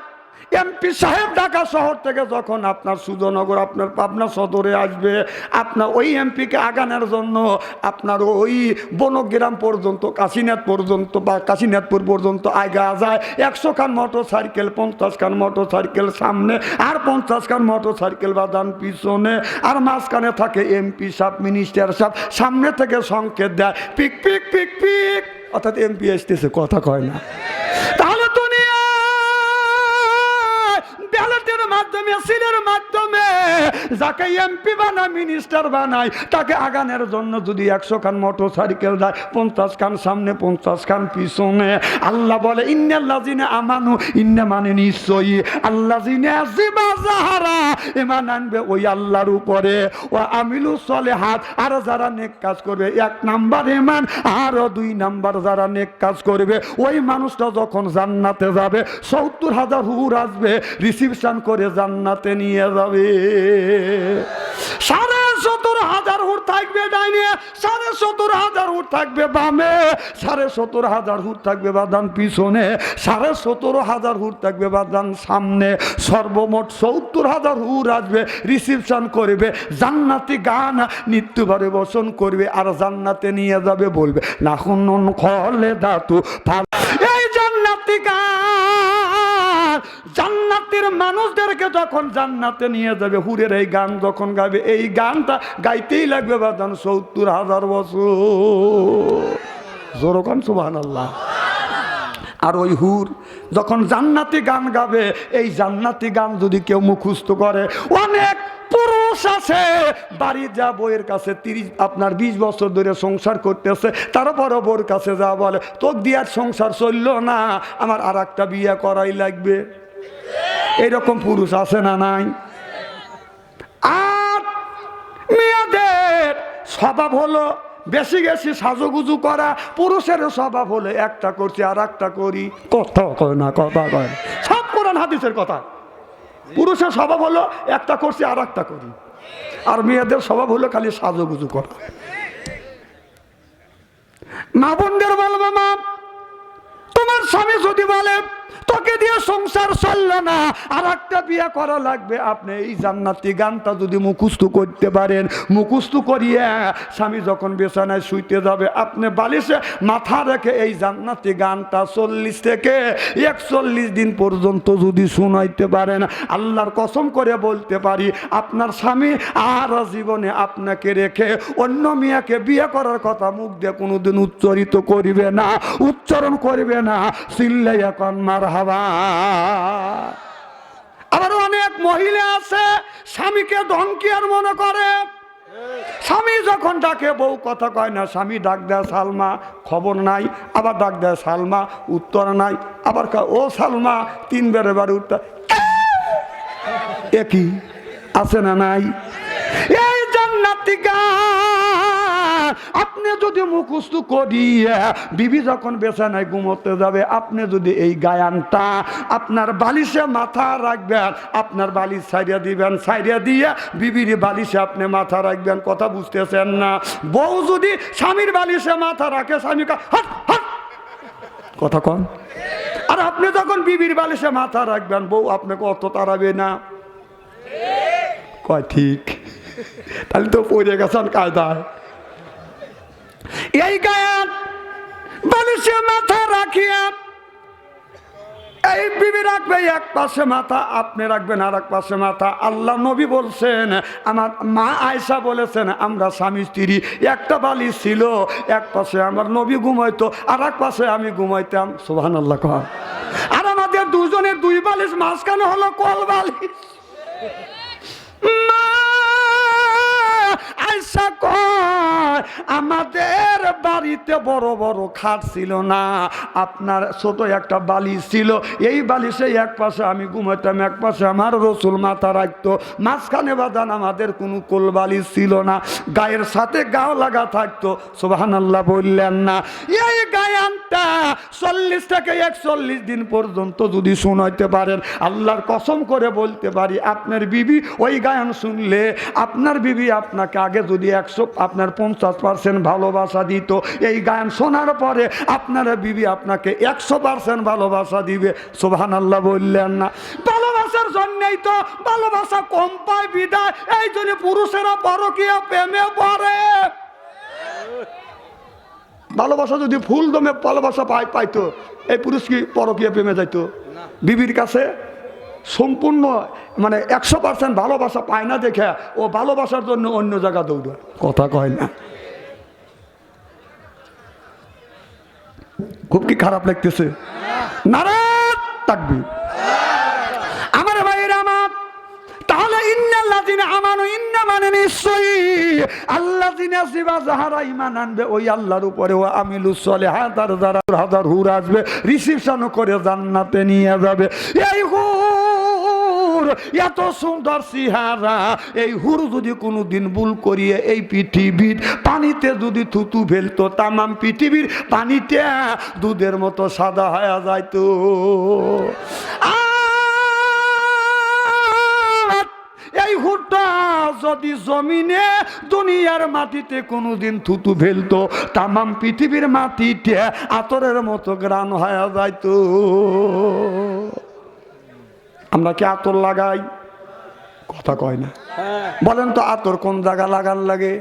এমপি সাহেব ঢাকা শহর থেকে যখন আপনার সুজনগর, আপনার পাবনা সদরে আসবে, আপনার ওই এমপিকে আগানোর জন্য আপনার ওই বনগ্রাম পর্যন্ত, কাশীনাথ পর্যন্ত বা কাশীনাথপুর পর্যন্ত আগা যায় 100 খান মোটর সাইকেল, 50 খান মোটর সাইকেল সামনে, আর 50 খান মোটর সাইকেল বাদান পিছনে, আর মাঝখানে থাকে এমপি সাহেব, মিনিস্টার সাহেব, সামনে থেকে সংকেত দেয় পিক পিক পিক পিক। অর্থাৎ এমপি আসতেছে, কথা কয় না। তাহলে দুনিয়া ব্যালটের মাধ্যমে, সিলের মাধ্যমে যাকে এমপি বানায়, মিনিস্টার বানায়, তাকে আগানোর জন্য যদি 100 খান মোটর সাইকেল দেয়, 50 খান সামনে, 50 খান পিছনে। আল্লাহ বলে ইন্নাল্লাযিনা আমানু, ইন্না মানে নিশ্চয়ই, আল্লাযিনা জিবা যাহারা ঈমান আনবে ওই আল্লাহর উপরে, ও আমিলু সলিহাত, আর যারা নেক কাজ করবে, 1 নাম্বার ঈমান, আর 2 নাম্বার যারা নেক কাজ করবে, ওই মানুষটা যখন জান্নাতে যাবে 70,000 হুর আসবে, রিসিপশন করে জান্নাতে নিয়ে যাবে। 70,000 হুর থাকবে ডাইনে, 70,000 হুর থাকবে বামে, 70,000 হুর থাকবে বাদান পিছনে, 70,000 হুর থাকবে বাদান সামনে। সর্বমোট 70,000 হুর আসবে, রিসিপশন করবে, জান্নাতি গান নিত্য পরিবেশন করবে, আর জান্নাতে নিয়ে যাবে, বলবে নাহুন খলে দাতু। এই জান্নাতি গান জান্নাতের মানুষদেরকে যখন জান্নাতে নিয়ে যাবে, হুরের এই গান যখন গাবে, এই গানটা গাইতেই লাগবে বাদান 70,000 বছর। জোরকান সুবহানাল্লাহ। আর ওই হুর যখন জান্নাতি গান গাবে, এই জান্নাতি গান যদি কেউ মুখস্থ করে, অনেক পুরুষ আছে বাড়ি যা বইয়ের কাছে 20 বছর ধরে সংসার করতেছে, তারপরও বোর কাছে যা বলে তোর দিয়ার সংসার চলল না, আমার আর একটা বিয়ে করাই লাগবে। এইরকম পুরুষ আছে না নাই? আর মেয়েদের স্বভাব হলো বেশি বেশি সাজুগুজু করা, পুরুষের স্বভাব হলো একটা করছি আর একটা করি, কথা কয় না, কথা কয়, সব কোরআন হাদিসের কথা। পুরুষের স্বভাব হলো একটা করছি আর একটা করি, আর মেয়েদের স্বভাব হলো খালি সাজুগুজু করা। মা বোনদের বলবো, মা তোমার স্বামী যদি বলে তোকে দিয়ে সংসার চললো না, আর একটা বিয়ে করা লাগবে, আপনি এই জান্নাতি গানটা যদি মুখস্থ করতে পারেন, মুখস্থ করিয়ে স্বামী যখন বিছানায় শুইতে যাবে, আপনি বালিশে মাথা রেখে এই জান্নাতি গানটা 40 থেকে 41 দিন পর্যন্ত যদি শোনাইতে পারেন, আল্লাহর কসম করে বলতে পারি আপনার স্বামী আর জীবনে আপনাকে রেখে অন্য মেয়েকে বিয়ে করার কথা মুখ দিয়ে কোনোদিন উচ্চারিত করবে না, উচ্চারণ করবে না। চিল্লাইয়া কন মারহাবা। আবার অনেক মহিলা আছে স্বামীকে ধমকিয়ার মনে করে, স্বামী যখন ডাকে বউ কথা কয় না, স্বামী ডাক দেয় সালমা, খবর নাই, আবার ডাক দেয় সালমা, উত্তর নাই, আবার ও সালমা, 3 বারে বারে উত্তর, একই আছে না নাই? এই জান্নাতি গান আপনি যদি মুখস্থ করিয়ে বিবি যখন বিছানায় ঘুমোতে যাবে, আপনি যদি এই গায়ানটা আপনার বালিশে মাথা রাখবেন, আপনার বালিশ ছাইড়িয়া দিবেন, ছাইড়িয়া দিয়ে বিবির বালিশে আপনি মাথা রাখবেন। কথা বুঝতেছেন না? বউ যদি স্বামীর বালিশে মাথা রাখে, স্বামীকে হাট হাট কথা কন, আর আপনি যখন বিবির বালিশে মাথা রাখবেন, বউ আপনাকে অত তাড়াবে না। কয় ঠিক, তাহলে তো পড়ে গেছেন কায়দায়। এই গায়ান বালিশে মাথা রাখিয়া এই বিবি রাখবে এক পাশে মাথা, আপনি রাখবেন আর এক পাশে মাথা। আল্লাহ নবী বলছেন, আমার মা আয়েশা বলেছেন, আমরা স্বামী স্ত্রী, একটা বালিশ ছিল, এক পাশে আমার নবী ঘুমাইতো, আর এক পাশে আমি ঘুমাইতাম। সুবহানাল্লাহ কর। আর আমাদের দুজনের 2 বালিশ, মাঝখানে হলো কল বালিশ। আয়েশা কয়, আমাদের বাড়িতে বড় বড় খাট ছিল না, আপনার ছোট একটা বালিশ ছিল, এই বালিশে এক পাশে আমি ঘুমাইতাম, এক পাশে আমার রসুল মাথা রাখতো, মাঝখানে বাদান আমাদের কোনো কোল বালিশ ছিল না, গায়ের সাথে গাও লাগা থাকতো। সুবহানাল্লাহ বললেন না? এই গায়ানটা 40 থেকে 41 দিন পর্যন্ত যদি শোনাইতে পারেন, আল্লাহর কসম করে বলতে পারি আপনার বিবি ওই গায়ান শুনলে, আপনার বিবি আপনাকে আগে যদি 100 আপনার 50% ভালোবাসা দিত, এই গান শোনার পরে আপনার বিবি আপনাকে 100% ভালোবাসা দিবে। সুবহানাল্লাহ বললেন না? ভালোবাসার জন্যই তো ভালোবাসা কম পায় বিদায়, এই জন্য পুরুষেরা পরকীয়া প্রেমে পড়ে। ভালোবাসা যদি ফুল দমে ভালোবাসা পাইতো, এই পুরুষ কি পরকীয়া প্রেমে যাইতো? বিবির কাছে সম্পূর্ণ মানে 100% ভালোবাসা পায় না দেখে ও ভালোবাসার জন্য অন্য জায়গা দৌড়ায়। কথা কয় না? খুব কি খারাপ লাগতেছে? নারাত তাকবীর। আমার ভাইয়েরা আমার, তাহলে ইন্নাল্লাযিনা আমানু, ইন্না মানে নিশ্চয়ই আল্লাযিনা জিবা যাহারা ঈমান আনবে ওই আল্লাহর উপরে, ও আমিলুস সলিহাত, আর যারা হাজার হুর আসবে রিসিপশন করে জান্নাতে নিয়ে যাবে। এই হুর এত সুন্দর চেহারা, এই হুর যদি কোনোদিন ভুল করিয়ে এই পৃথিবীর পানিতে যদি থুতু ফেলতো, তামাম পৃথিবীর পানিতে দুধের মতো সাদা হয়ে যাইতো। এই হুরটা যদি জমিনে দুনিয়ার মাটিতে কোনোদিন থুতু ফেলতো, তামাম পৃথিবীর মাটিতে আতরের মতো গ্রান হয়ে যাইতো। আমরা কি আতর লাগাই? কথা কয় না। বলেন তো আতর কোন জায়গা লাগান লাগে?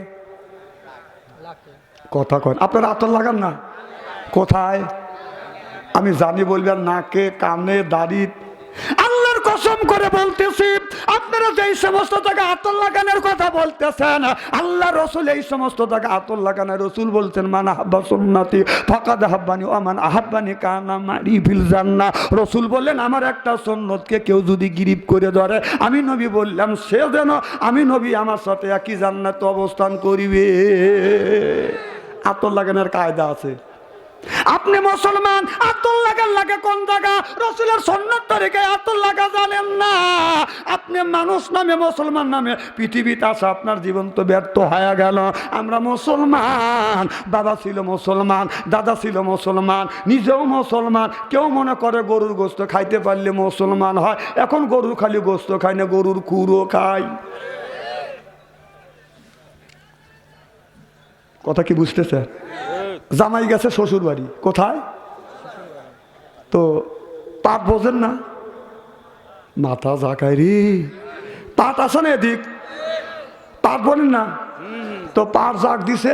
কথা কয়। আপনারা আতর লাগান না? কোথায়? আমি জানি বলবেন নাকে, কানে, দাড়ি। আল্লাহর কসম করে বলতেছি, আপনারা যেই সমস্ত জায়গা আতর লাগানোর কথা বলতেছেন, আল্লাহ রসুল এই সমস্ত জায়গা আতর লাগানো, রসুল বলছেন মান আহাব্বা সুন্নতি ফাকাদ আহাব্বানি ওয়া মান আহাব্বানি কানা মারি ফিল জান্নাহ। রসুল বললেন আমার একটা সুন্নতকে কেউ যদি গিরিপ করে ধরে, আমি নবী বললাম সে যেন আমি নবী আমার সাথে একই জান্নাতে অবস্থান করিবে। আতর লাগানোর কায়দা আছে। আপনি মুসলমান, আতর লাগার লাগে কোন জায়গা? রসুলের সুন্নাত তরিকায় আতর লাগা জানেন না। আপনি মানুষ নামে, মুসলমান নামে পৃথিবীতে আসা আপনার জীবন তো ব্যর্থ হয়ে গেল। আমরা মুসলমান, বাবা ছিল মুসলমান, দাদা ছিল মুসলমান, নিজেও মুসলমান। কেউ মনে করে গরুর গোস্ত খাইতে পারলে মুসলমান হয়। এখন গরুর খালি গোস্ত খায় না, গরুর খুরও খায়। কথা কি বুঝতেছে? জামাই গেছে শ্বশুর বাড়ি, কোথায়? তো পাট বোঝেন না, মাথা জাকায় রে, পাট আছে না এদিক, পাট বলেন না তো, পাট জাগ দিছে।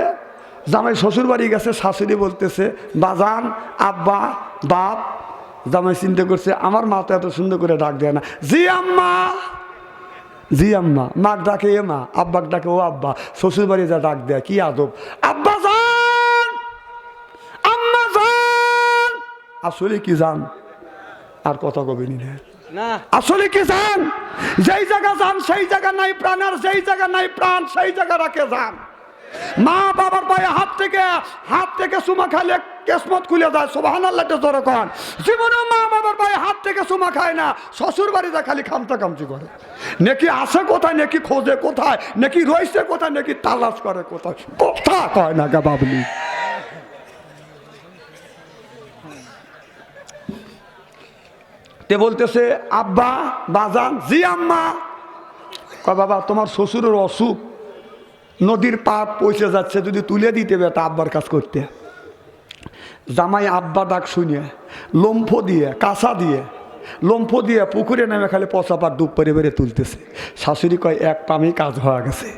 জামাই শ্বশুর বাড়ি গেছে, শাশুড়ি বলতেছে বাজান, আব্বা, বাপ। জামাই চিন্তা করছে আমার মা তো এত সুন্দর করে ডাক দেয় না। জি আম্মা, জি আম্মা। মাক ডাকে এ মা, আব্বাক ডাকে ও আব্বা। শ্বশুর বাড়ি যা ডাক দেয়, কি আদব। আব্বা যান, আম্মা যান। আসলে কি যান? আর কথা কবেনি না। আসলে কি যান? যেই জায়গা যান সেই জায়গা নাই প্রাণ, আর যেই জায়গা নাই প্রাণ সেই জায়গা রাখে যান। মা বাবার পায়ে হাত থেকে চুমা খাইলে কেসমত খুলে যায়। সুবহানাল্লাহ জোরে কন। জীবনেও মা বাবার পায়ে হাত থেকে চুমা খায় না, শ্বশুর বাড়িতে খালি খামতা কামচি করে। নাকি আসে কোথায়, নাকি খোঁজে কোথায়, নাকি রয়েছে কোথায়, নাকি তালাশ করে কোথায়, কথা কয় না গা বাবলি। তে বলতেছে আব্বা, বাজান। জি আম্মা। কয় বাবা তোমার শ্বশুরের অসুখ, নদীর পাপ পৌঁছে যাচ্ছে, যদি তুলে দিতে বেটা আব্বার কাজ করতে। জামাই আব্বা ডাক শুনিয়ে লম্ফ দিয়ে, কাঁচা দিয়ে, লম্ফ দিয়ে পুকুরে নেমে খালি পচা পাট ডুব পেরে বেড়ে তুলতেছে। শাশুড়ি কয় এক পামেই কাজ হয়ে গেছে।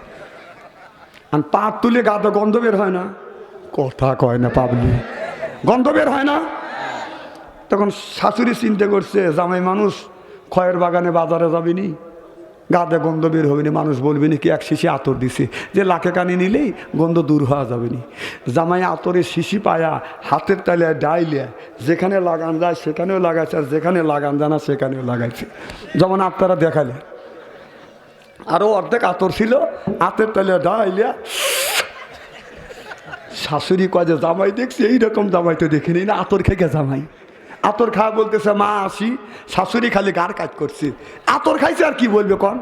আর পাট তুলে গাতে গন্ধ বের হয় না? কথা কয় না পাবলি, গন্ধ বের হয় না? তখন শাশুড়ি চিন্তা করছে জামাই মানুষ, খয়ের বাগানে বাজারে যাবিনি, গাদে গন্ধ বের হবে না, মানুষ বলবে না কি এক শিশি আতর দিছে, যে লাখে কানে নিলেই গন্ধ দূর হওয়া যাবে নি। জামাই আতরের শিশি পায়া হাতের তালে ডাইলে যেখানে লাগান যায় সেখানেও লাগাইছে, আর যেখানে লাগান যায় না সেখানেও লাগাইছে। যেমন আপনারা দেখালে আরও অর্ধেক আতর ছিল, হাতের তালে ডাইলে। শাশুড়ি কয় যে জামাই দেখছি এইরকম জামাই তো দেখিনি না, আতর খেয়ে জামাই। আতর খাওয়া বলতেছে মা আসি। শাশুড়ি খালি গার কাজ করছে, আতর খাইছে আর কি বলবে কন।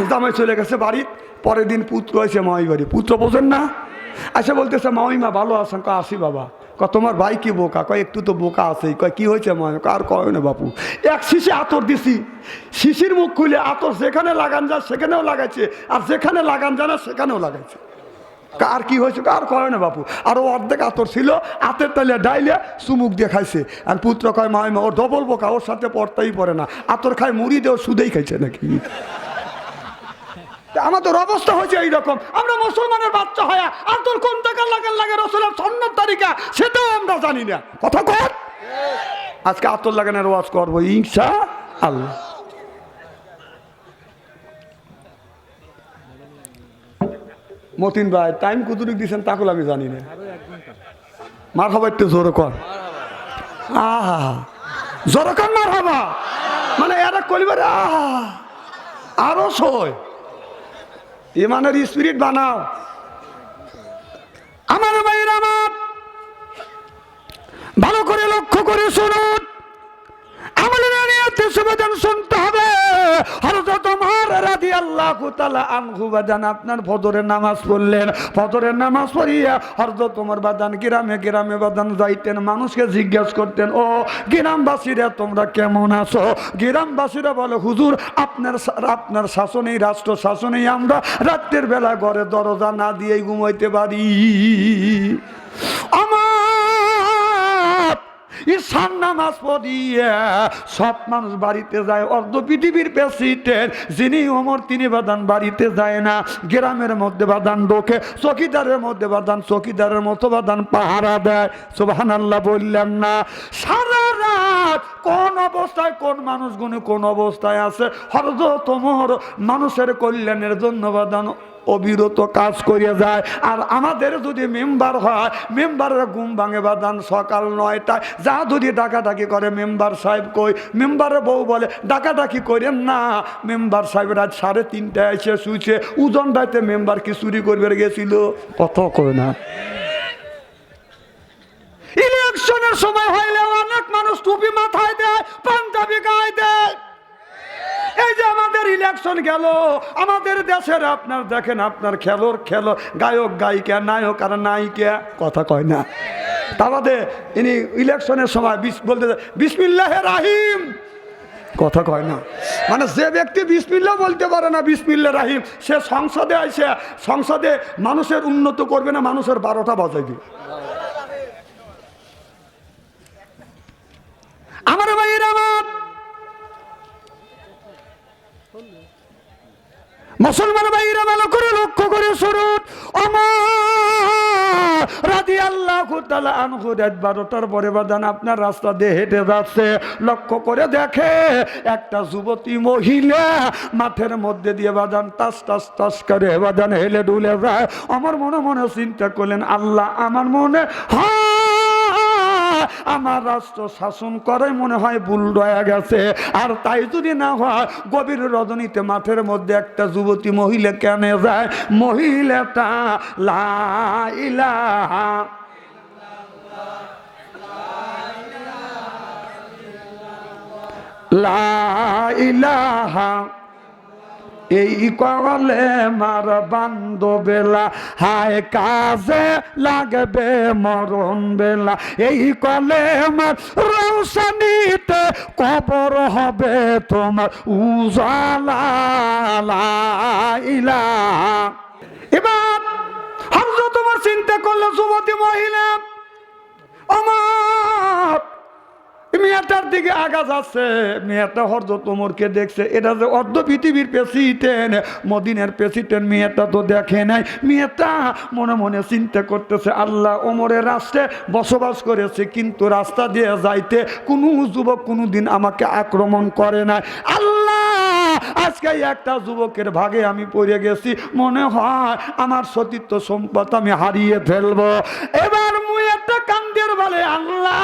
জামাই চলে গেছে বাড়ি। পরের দিন পুত্র হয়েছে মাই বাড়ি, পুত্র বোঝেন না, আচ্ছা বলতেছে মামিমা ভালো আছেন? কয় আসি বাবা। কয় তোমার ভাই কি বোকা? কয় একটু তো বোকা আছে। কয় কি হয়েছে মামি? আর কয় না বাপু, এক শিশি আতর দিছি, শিশির মুখ খুলে আতর যেখানে লাগান যায় সেখানেও লাগাইছে, আর যেখানে লাগান যায় না সেখানেও লাগাইছে। কার কি হয়েছে? আর কয় না বাপু। আরো অর্ধেক আতর ছিল, হাতের তালে ডাইলে চুমুক দিয়ে খাইছে। আর পুত্র কয় মামিমা ওর ডবল বোকা, ওর সাথে পড়তেই পড়ে না, আতর খায় মুড়ি দেও সুদেই খাইছে নাকি। আমাদের অবস্থা হয়েছে এইরকম। আমরা মুসলমানের বাচ্চা হয় আতর কোন টাকা লাগান লাগে রসুলের সুন্নাত তরিকা সেটাও আমরা জানি না। কথা কর। আজকে আতর লাগানোর ওয়াজ করবো ইনশাআল্লাহ। মতিন ভাই টাইম কতটুকু দিচ্ছেন তাকুল আমি জানি না। মার হবা একটু জোরে কর, আহা জোরে কর মার হবা, মানে এরা কলিবার আহা আরো সই ইমানের স্পিরিট বানাও। আমার ভাইয়ের আমার ভালো করে লক্ষ্য করে শুনুন, আমাদের নিয়তে সুবহান শুনতে হবে। হযরত ওমর রাদিয়াল্লাহু তাআলা আনহু বাদান আপনার ফজরের নামাজ পড়লেন, ফজরের নামাজ পড়িয়া হযরত ওমর বাদান গ্রামে গ্রামে বাদান যাইতেন, মানুষকে জিজ্ঞাসা করতেন, ও গ্রামবাসীরা তোমরা কেমন আছো? গ্রামবাসীরা বলে, হুজুর আপনার শাসনেই, রাষ্ট্র শাসনেই আমরা রাতের বেলা ঘরে দরজা না দিয়েই ঘুমাইতে পারি। ঈশান নামাজ পড়িয়া সব মানুষ বাড়িতে যায়, অর্ধ পৃথিবীর প্রেসিডেন্ট যিনি ওমর তিনি বাদান বাড়িতে যায় না, গ্রামের মধ্যে বাদান ঢোকে, চকিদারের মধ্যে বাদান চকিদারের মতো বাদান পাহারা দেয়। সুবহানাল্লাহ বললেন না? সারা রাত কোন অবস্থায় কোন মানুষগুলো কোন অবস্থায় আছে, হযরত ওমর মানুষের কল্যাণের জন্য বাদান অবিরত কাজ করে যায়। আর আমাদের যদি মেম্বার হয়, মেম্বারের ঘুম ভাঙে বাদান সকাল 9টায়, যা যদি ডাকাডাকি করে মেম্বার সাহেব কই, মেম্বারের বউ বলে ডাকাডাকি করেন না, মেম্বার সাহেব রাত 3:30টায় এসে শুয়েছে, উজন রাতে মেম্বার কি চুরি করবে গেছিল, কত কই না। ইলেকশনের সময় হইলে অনেক মানুষ টুপি মাথায় দেয়, পাঞ্জাবি গায়ে দেয়। এই যে আমাদের ইলেকশন গেল, আমাদের দেশের আপনার দেখেন, আপনার খেলো গায়ক গায়িকা, নায়ক আর নায়িকা, কথা কয় না। তা বাদে ইনি ইলেকশনের সময় বলতে বিসমিল্লাহির রাহিম, কথা কয় না। মানে যে ব্যক্তি বিসমিল্লাহ বলতে পারে না, বিসমিল্লাহির রাহিম, সে সংসদে আইসে সংসদে মানুষের উন্নত করবে না, মানুষের 12টা বাজাইবে। আমার ভাইয়েরা আমার, মুসলমান ভাইরা ভালো করে লক্ষ্য করে শুনুন, ওমর রাদিয়াল্লাহু তাআলা আনহু রাত 12টার পরে বাদান আপনার রাস্তা দিয়ে হেঁটে যাচ্ছে, লক্ষ্য করে দেখে একটা যুবতী মহিলা মাঠের মধ্যে দিয়ে বাদান টাস টাস টাস করে বাদান হেলে ডুলে যায়। আমার মনে মনে চিন্তা করলেন, আল্লাহ আমার মনে হয় আমার রাষ্ট্র শাসন করে মনে হয় ভুল রয়ে গেছে, আর তাই যদি না হয় গভীর রজনীতে মাঠের মধ্যে একটা যুবতী মহিলা কেন যায়, মহিলাটা লা ইলাহা লা ইলাহা এই কলে মার বান্ধবেলা, হায় কাজে লাগবে মরণ বেলা, এই কলে মার রৌশনীতে কবর হবে তোমার উজালা, লা ইলাহা। এবার হযরত ওমর চিন্তা করলো, যুবতী মহিলা আমার মেয়েটার দিকে আগা যাচ্ছে, মেয়েটা হযরত ওমরকে দেখছে, এটা যে অর্ধ পৃথিবীর প্রেসিডেন্ট, মদিনার প্রেসিডেন্ট, মেয়েটা তো দেখে নাই। মেয়েটা মনে মনে চিন্তা করতেছে, আল্লাহ ওমরের রাষ্ট্রে বসবাস করেছে, কিন্তু রাস্তা দিয়ে যাইতে কোনো যুবক কোনোদিন আমাকে আক্রমণ করে নাই। আল্লাহ আজকে একটা যুবকের ভাগে আমি পড়ে গেছি, মনে হয় আমার সতীত্ব সম্পদ আমি হারিয়ে ফেলবো। এবার মেয়েটা কান্দের বলে, আল্লাহ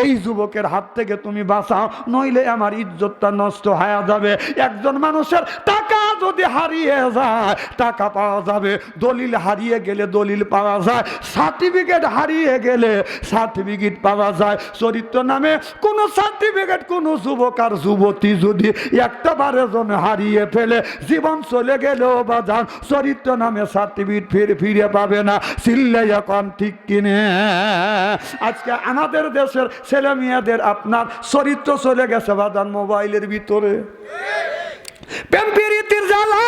এই যুবকের হাত থেকে তুমি বাঁচাও, নইলে আমার ইজ্জতটা নষ্ট হয়ে যাবে। একজন মানুষের টাকা যদি হারিয়ে যায় টাকা পাওয়া যাবে, দলিল হারিয়ে গেলে দলিল পাওয়া যায়, সার্টিফিকেট হারিয়ে গেলে সার্টিফিকেট পাওয়া যায়। চরিত্র নামে কোনো সার্টিফিকেট কোনো যুবক আর যুবতী যদি একটা বারের জন্য হারিয়ে ফেলে, জীবন চলে গেলেও বাজান চরিত্র নামে সার্টিফিকেট ফিরে পাবে না। চিল্লাই এখন ঠিক কিনে? আজকে আমাদের দেশের ছেলে মেয়েদের আপনার চরিত্র চলে গেছে বাজান মোবাইলের ভিতরে, প্রেম প্রীতির জ্বালা,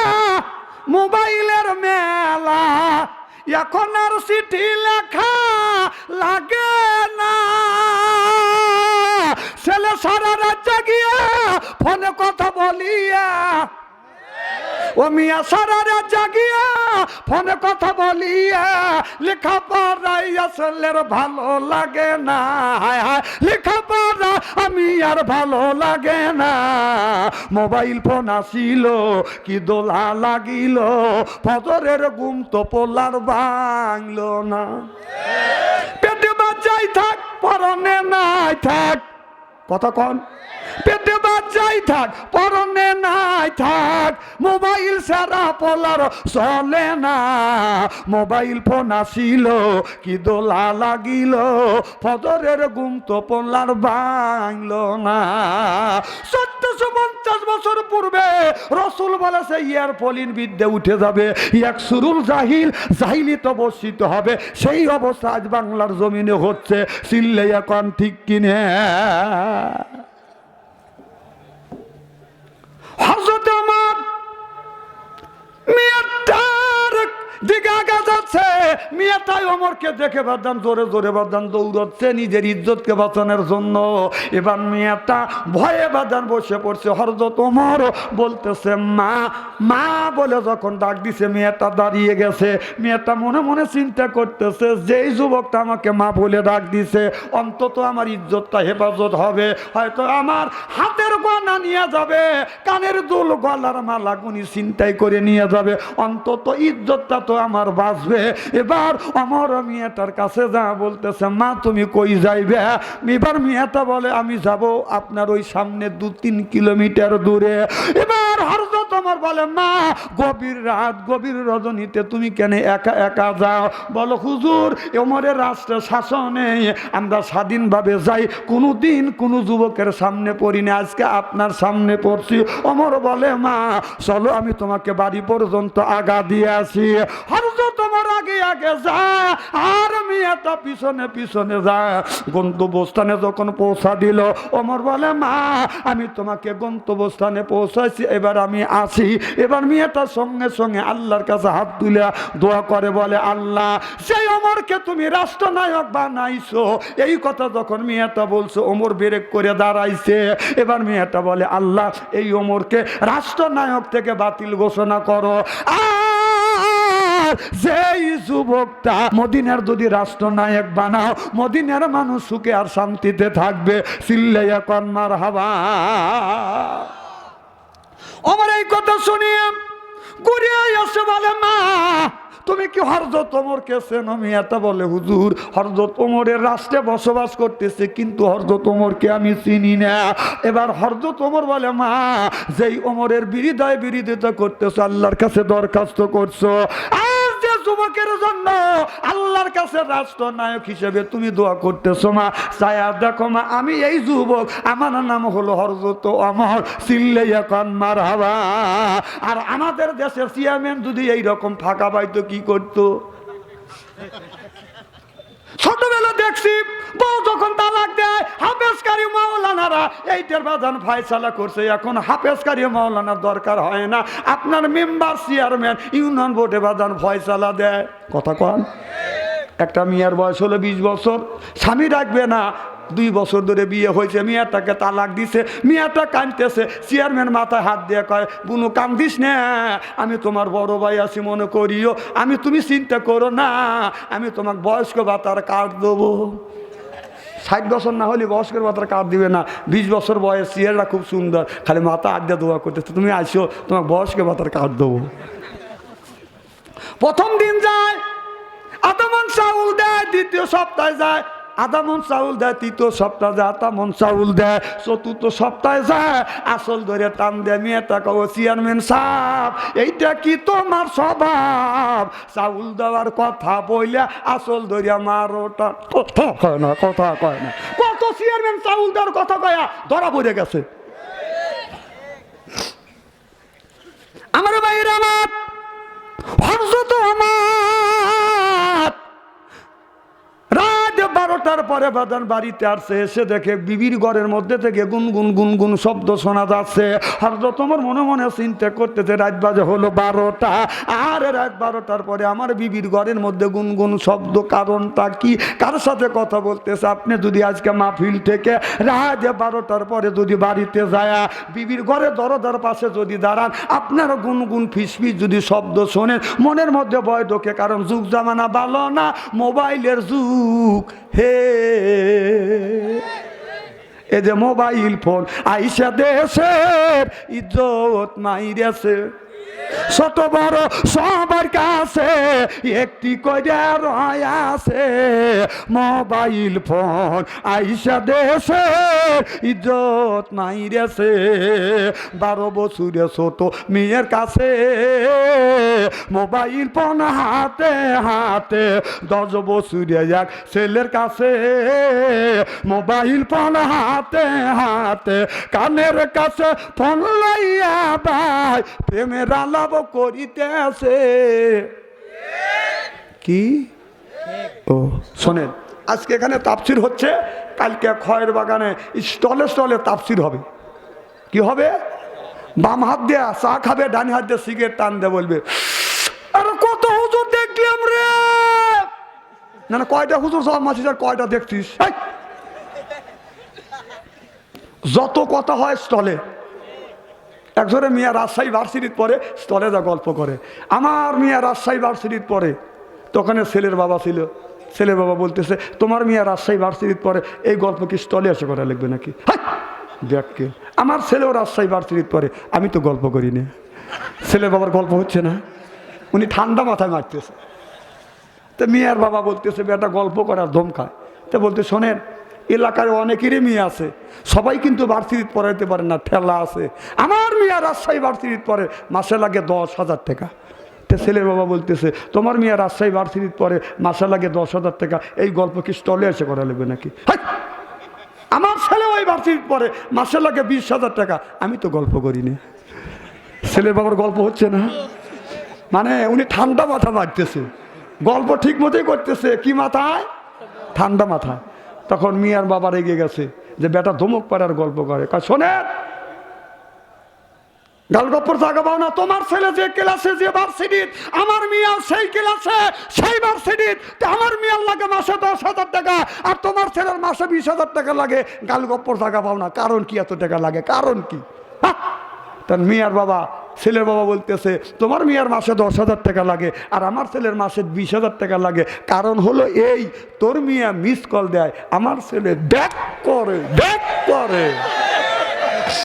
মোবাইলের মেলা, এখন আর চিঠি লেখা লাগে না, ছেলে সারা রাত জাগিয়া ফোনে কথা বলিয়া ও মিয়া সারারে জাগিয়া ফোনে কথা বলিয়া লেখা পড়াই আসলের ভালো লাগে না, লেখা পড়া আমি আর ভালো লাগে না। মোবাইল ফোন আসিল কি দোলা লাগিল, ফজরের ঘুম তো পোলার ভাঙলো না। পেটে বাচ্চাই থাক পরনে নাই থাক, কথা কন, পেটে বাচ্চাই থাক পরনে নাই থাক, মোবাইল সারা পোলার চলে না। মোবাইল ফোন আসিল কি দোলা লাগিল, ফজরের ঘুম তো পোলার ভাঙলো না। 1450 বছর পূর্বে রসুল বলেছে ইয়ার ফলিন বিদ্যে উঠে যাবে, এক সুরুল জাহিল, জাহিলি তো বর্ষিত হবে। সেই অবস্থা আজ বাংলার জমিনে হচ্ছে, চিল্লাইয়া কন ঠিক কিনে। হযরত ওমর মিয়াটার দিকে আগা যাচ্ছে, মিয়াটাই ওমরকে দেখে বাদান জোরে জোরে বাদান দৌড়াচ্ছে নিজের ইজ্জতকে বাঁচানোর জন্য। এবার মিয়াটা ভয়ে বাদান বসে পড়ছে। হযরত ওমর বলতেছে মা মা বলে যখন ডাক দিছে, মেয়েটা দাঁড়িয়ে গেছে। মেয়েটা মনে মনে চিন্তা করতেছে, যেই যুবকটা আমাকে মা বলে ডাক দিছে, অন্তত আমার ইজ্জতটা হেফাজত হবে, হয়তো আমার হাতের গয়না নিয়ে যাবে, কানের দুল, গলার মালা গুনি চিন্তাই করে নিয়ে যাবে, অন্তত ইজ্জতটা তো আমার বাঁচবে। এবার আমার মেয়েটার কাছে যা বলতেছে, মা তুমি কই যাইবে? এবার মেয়েটা বলে আমি যাব আপনার ওই সামনে 2-3 কিলোমিটার দূরে। এবার হযরত ওমর বলে মা গভীর রাত, গভীর রজনীতে তুমি কেন একা একা যাও? বলো হুজুর ওমরের রাষ্ট্র শাসনে আমরা স্বাধীনভাবে যাই, কোনোদিন কোনো যুবকের সামনে পড়ি না, আজকে আপনার সামনে পড়ছি। ওমর বলে মা চলো আমি তোমাকে বাড়ি পর্যন্ত আগা দিয়ে আসি। হযরত ওমর আগে আগে যায় আর মেয়েটা পিছনে পিছনে যায়। গন্তব্যস্থানে যখন পৌঁছা দিল, ওমর বলে মা আমি তোমাকে গন্তব্যস্থানে পৌঁছাইছি, এবার আমি আসি। এবার মেয়েটা সঙ্গে সঙ্গে আল্লাহর কাছে হাত তুলে দোয়া করে, বলে আল্লাহ সেই ওমরকে তুমি রাষ্ট্রনায়ক বানাইছো। এই কথা যখন মেয়েটা বলছো, ওমর ব্রেক করে দাঁড়াইছে। এবার মেয়েটা বলে আল্লাহ এই ওমরকে রাষ্ট্রনায়ক থেকে বাতিল ঘোষণা করো। যেই যুবকটা মদিনার যদি রাষ্ট্রনায়ক বানাও, মদিনার মানুষ সুখে আর শান্তিতে থাকবে। চিল্লাইয়া কন মারহাবা। ওমর এই কথা শুনিয়ে ঘুরিয়ে এসে বলে মা তুমি কি হযরত ওমরকে চেনো? মেয়েটা বলে হুজুর হযরত ওমরের রাষ্ট্রে বসবাস করতেছে, কিন্তু হযরত ওমরকে আমি চিনি না। এবার হযরত ওমর বলে মা যেই ওমরের বিরোধিতা করতেছো, আল্লাহর কাছে দরখাস্ত করছো, আর যে যুবকের জন্য আল্লাহর কাছে রাষ্ট্রনায়ক হিসেবে তুমি দোয়া করতেছো, মা ছায়া দেখো মা আমি এই যুবক, আমার নাম হলো হযরত ওমর। চিল্লাইয়া কান মারহাবা। আর আমাদের দেশের চেয়ারম্যান যদি এইরকম ফাঁকা পাইতো কি করতো? ছোটবেলা দেখছি বউ যখন তালাক দেয়, হাফেজকারী মাওলানারা এইটার বাজান ফয়সালা করছে। এখন হাফেজকারী মাওলানার দরকার হয় না, আপনার মেম্বার চেয়ারম্যান ইউনিয়ন বোর্ডে বাজান ফয়সালা দেয়। কথা কন। একটা মেয়ের বয়স হলো 20 বছর, স্বামী রাখবে না, 2 বছর ধরে বিয়ে হয়েছে, মেয়েটাকে তালাক দিছে। মেয়েটা কাঁদতেছে, চেয়ারম্যান মাথায় হাত দিয়ে কয় বুনু কান্দিস না, আমি তোমার বড় ভাই আছি মনে করিও, আমি তুমি চিন্তা করো না, আমি তোমাকে বয়স্ক ভাতার কার্ড দেবো। 60 বছর না হলে বয়স্কের ভাতার কার্ড দিবে না, 20 বছর বয়স, চেয়ারটা খুব সুন্দর, খালি মাথা হাত দিয়ে দোয়া করতেছে তুমি আসো তোমাকে বয়স্কের ভাতার কার্ড দেবো। প্রথম দিন যায় আধা মন চাউল দেয়, দ্বিতীয় সপ্তাহে যায় আধা মন চাউল দেয়, তৃতীয় সপ্তাহে যায় আধা মন চাউল দেয়, চতুর্থ সপ্তাহে যায় আসল ধরে টান দেয়। মেয়েটা কও চেয়ারম্যান সাহেব এইটা কি তোমার স্বভাব? চাউল দেওয়ার কথা বইলে আসল ধরিয়া মারোটা। কথা কয় না, কথা কয় না। কত চেয়ারম্যান চাউল দেওয়ার কথা কয়া ধরা পড়ে গেছে। আমার ভাইরা আমার হযরত ওমর রাত 12টার তারপরে বাদান বাড়িতে আসছে, এসে দেখে বিবির ঘরের মধ্যে থেকে গুনগুন গুনগুন শব্দ শোনা যাচ্ছে। হযরত ওমর মনে মনে চিন্তা করতেছে রাত বাজে হলো 12টা, আর রাত 12টার পরে আমার বিবির ঘরের মধ্যে গুনগুন শব্দ, কারণটা কি, কার সাথে কথা বলতেছে? আপনি যদি আজকে মাহফিল থেকে রাত 12টার পরে যদি বাড়িতে যায় বিবির ঘরে দরজার পাশে যদি দাঁড়ান, আপনারা গুনগুন ফিসফিস যদি শব্দ শোনেন, মনের মধ্যে ভয় ঢোকে, কারণ যুগ জামানা ভালো না, মোবাইলের যুগ। হে এই যে মোবাইল ফোন আইসা দেশের ইজ্জত মাইরেছে, ছোট বড় সবার কাছে একটি করে রয় আছে। মোবাইল ফোন আইসা দেশের ইজ্জত মাইরেছে, 12 বছরে ছোট মেয়ের কাছে মোবাইল ফোন হাতে হাতে, 10 বছরে এক ছেলের কাছে মোবাইল ফোন হাতে হাতে, কানের কাছে ফোন লাইয়া ভাই প্রেমের আলাপ করিতেছে। কি ও শোনেন, আজকে এখানে তাফসির হচ্ছে, কালকে খয়ের বাগানে স্টলে স্টলে তাফসির হবে। কি হবে? বাম হাত দিয়ে চা খাবে, ডান হাত দিয়ে সিগারেট টান দিয়ে বলবে আরে কত হুজুর দেখলাম রে। না না, কয়টা হুজুর সব মাসি কয়টা দেখছিস? যত কথা হয় স্টলে। একজনে মিয়া রাজশাহী ভার্সিটির পরে স্টলে যা গল্প করে, আমার মিয়া রাজশাহী ভার্সিটির পরে, তখন ছেলের বাবা ছিল, ছেলে বাবা বলতেছে তোমার মিয়া রাজশাহী ভার্সিটির পরে এই গল্প কি স্টলে এসে করা লিখবে নাকি? দেখকে আমার ছেলেও রাজশাহী ভার্সিটির পরে, আমি তো গল্প করি না। ছেলে বাবার গল্প হচ্ছে না, উনি ঠান্ডা মাথায় মারতেছে। তো মিয়ার বাবা বলতেছে বেটা গল্প করার ধমকায়। তো বলতে শোনেন, এলাকায় অনেকেরই মেয়ে আছে, সবাই কিন্তু ভার্সিটিতে পড়াইতে পারে না, ঠেলা আছে। আমার মিয়া রাজশাহী ভার্সিটিতে পড়ে, মাসে লাগে 10,000 টাকা। তো ছেলের বাবা বলতেছে তোমার মিয়া রাজশাহী ভার্সিটিতে পড়ে, মাসে লাগে 10,000 টাকা, এই গল্প কি স্টলে এসে করা লাগবে নাকি? আমার ছেলে ওই ভার্সিটিতে পড়ে, মাসে লাগে 20,000 টাকা, আমি তো গল্প করি না। ছেলের বাবার গল্প হচ্ছে না, মানে উনি ঠান্ডা মাথা মারতেছে, গল্প ঠিক মতোই করতেছে। কি মাথায়? ঠান্ডা মাথায়। তখন মিয়ার বাবা রেগে গেছে যে বেটা ধমক পাড়ার গল্প করে। শোনেন, গালগপ্পর জায়গা পাও না, তোমার ছেলে যে ক্লাসে যে ভার্সিটি, আমার মিয়া সেই ক্লাসে সেই ভার্সিটি, আমার মিয়ার লাগে মাসে 10,000 টাকা, আর তোমার ছেলের মাসে 20,000 টাকা লাগে। গালগপ্পর জায়গা পাও না, কারণ কি এত টাকা লাগে, কারণ কি? তার মিয়ার বাবা, ছেলের বাবা বলতেছে তোমার মিয়ার মাসে 10,000 টাকা লাগে, আর আমার ছেলের মাসে 20,000 টাকা লাগে, কারণ হলো এই তোর মিয়া মিস কল দেয়, আমার ছেলে ব্যাক করে।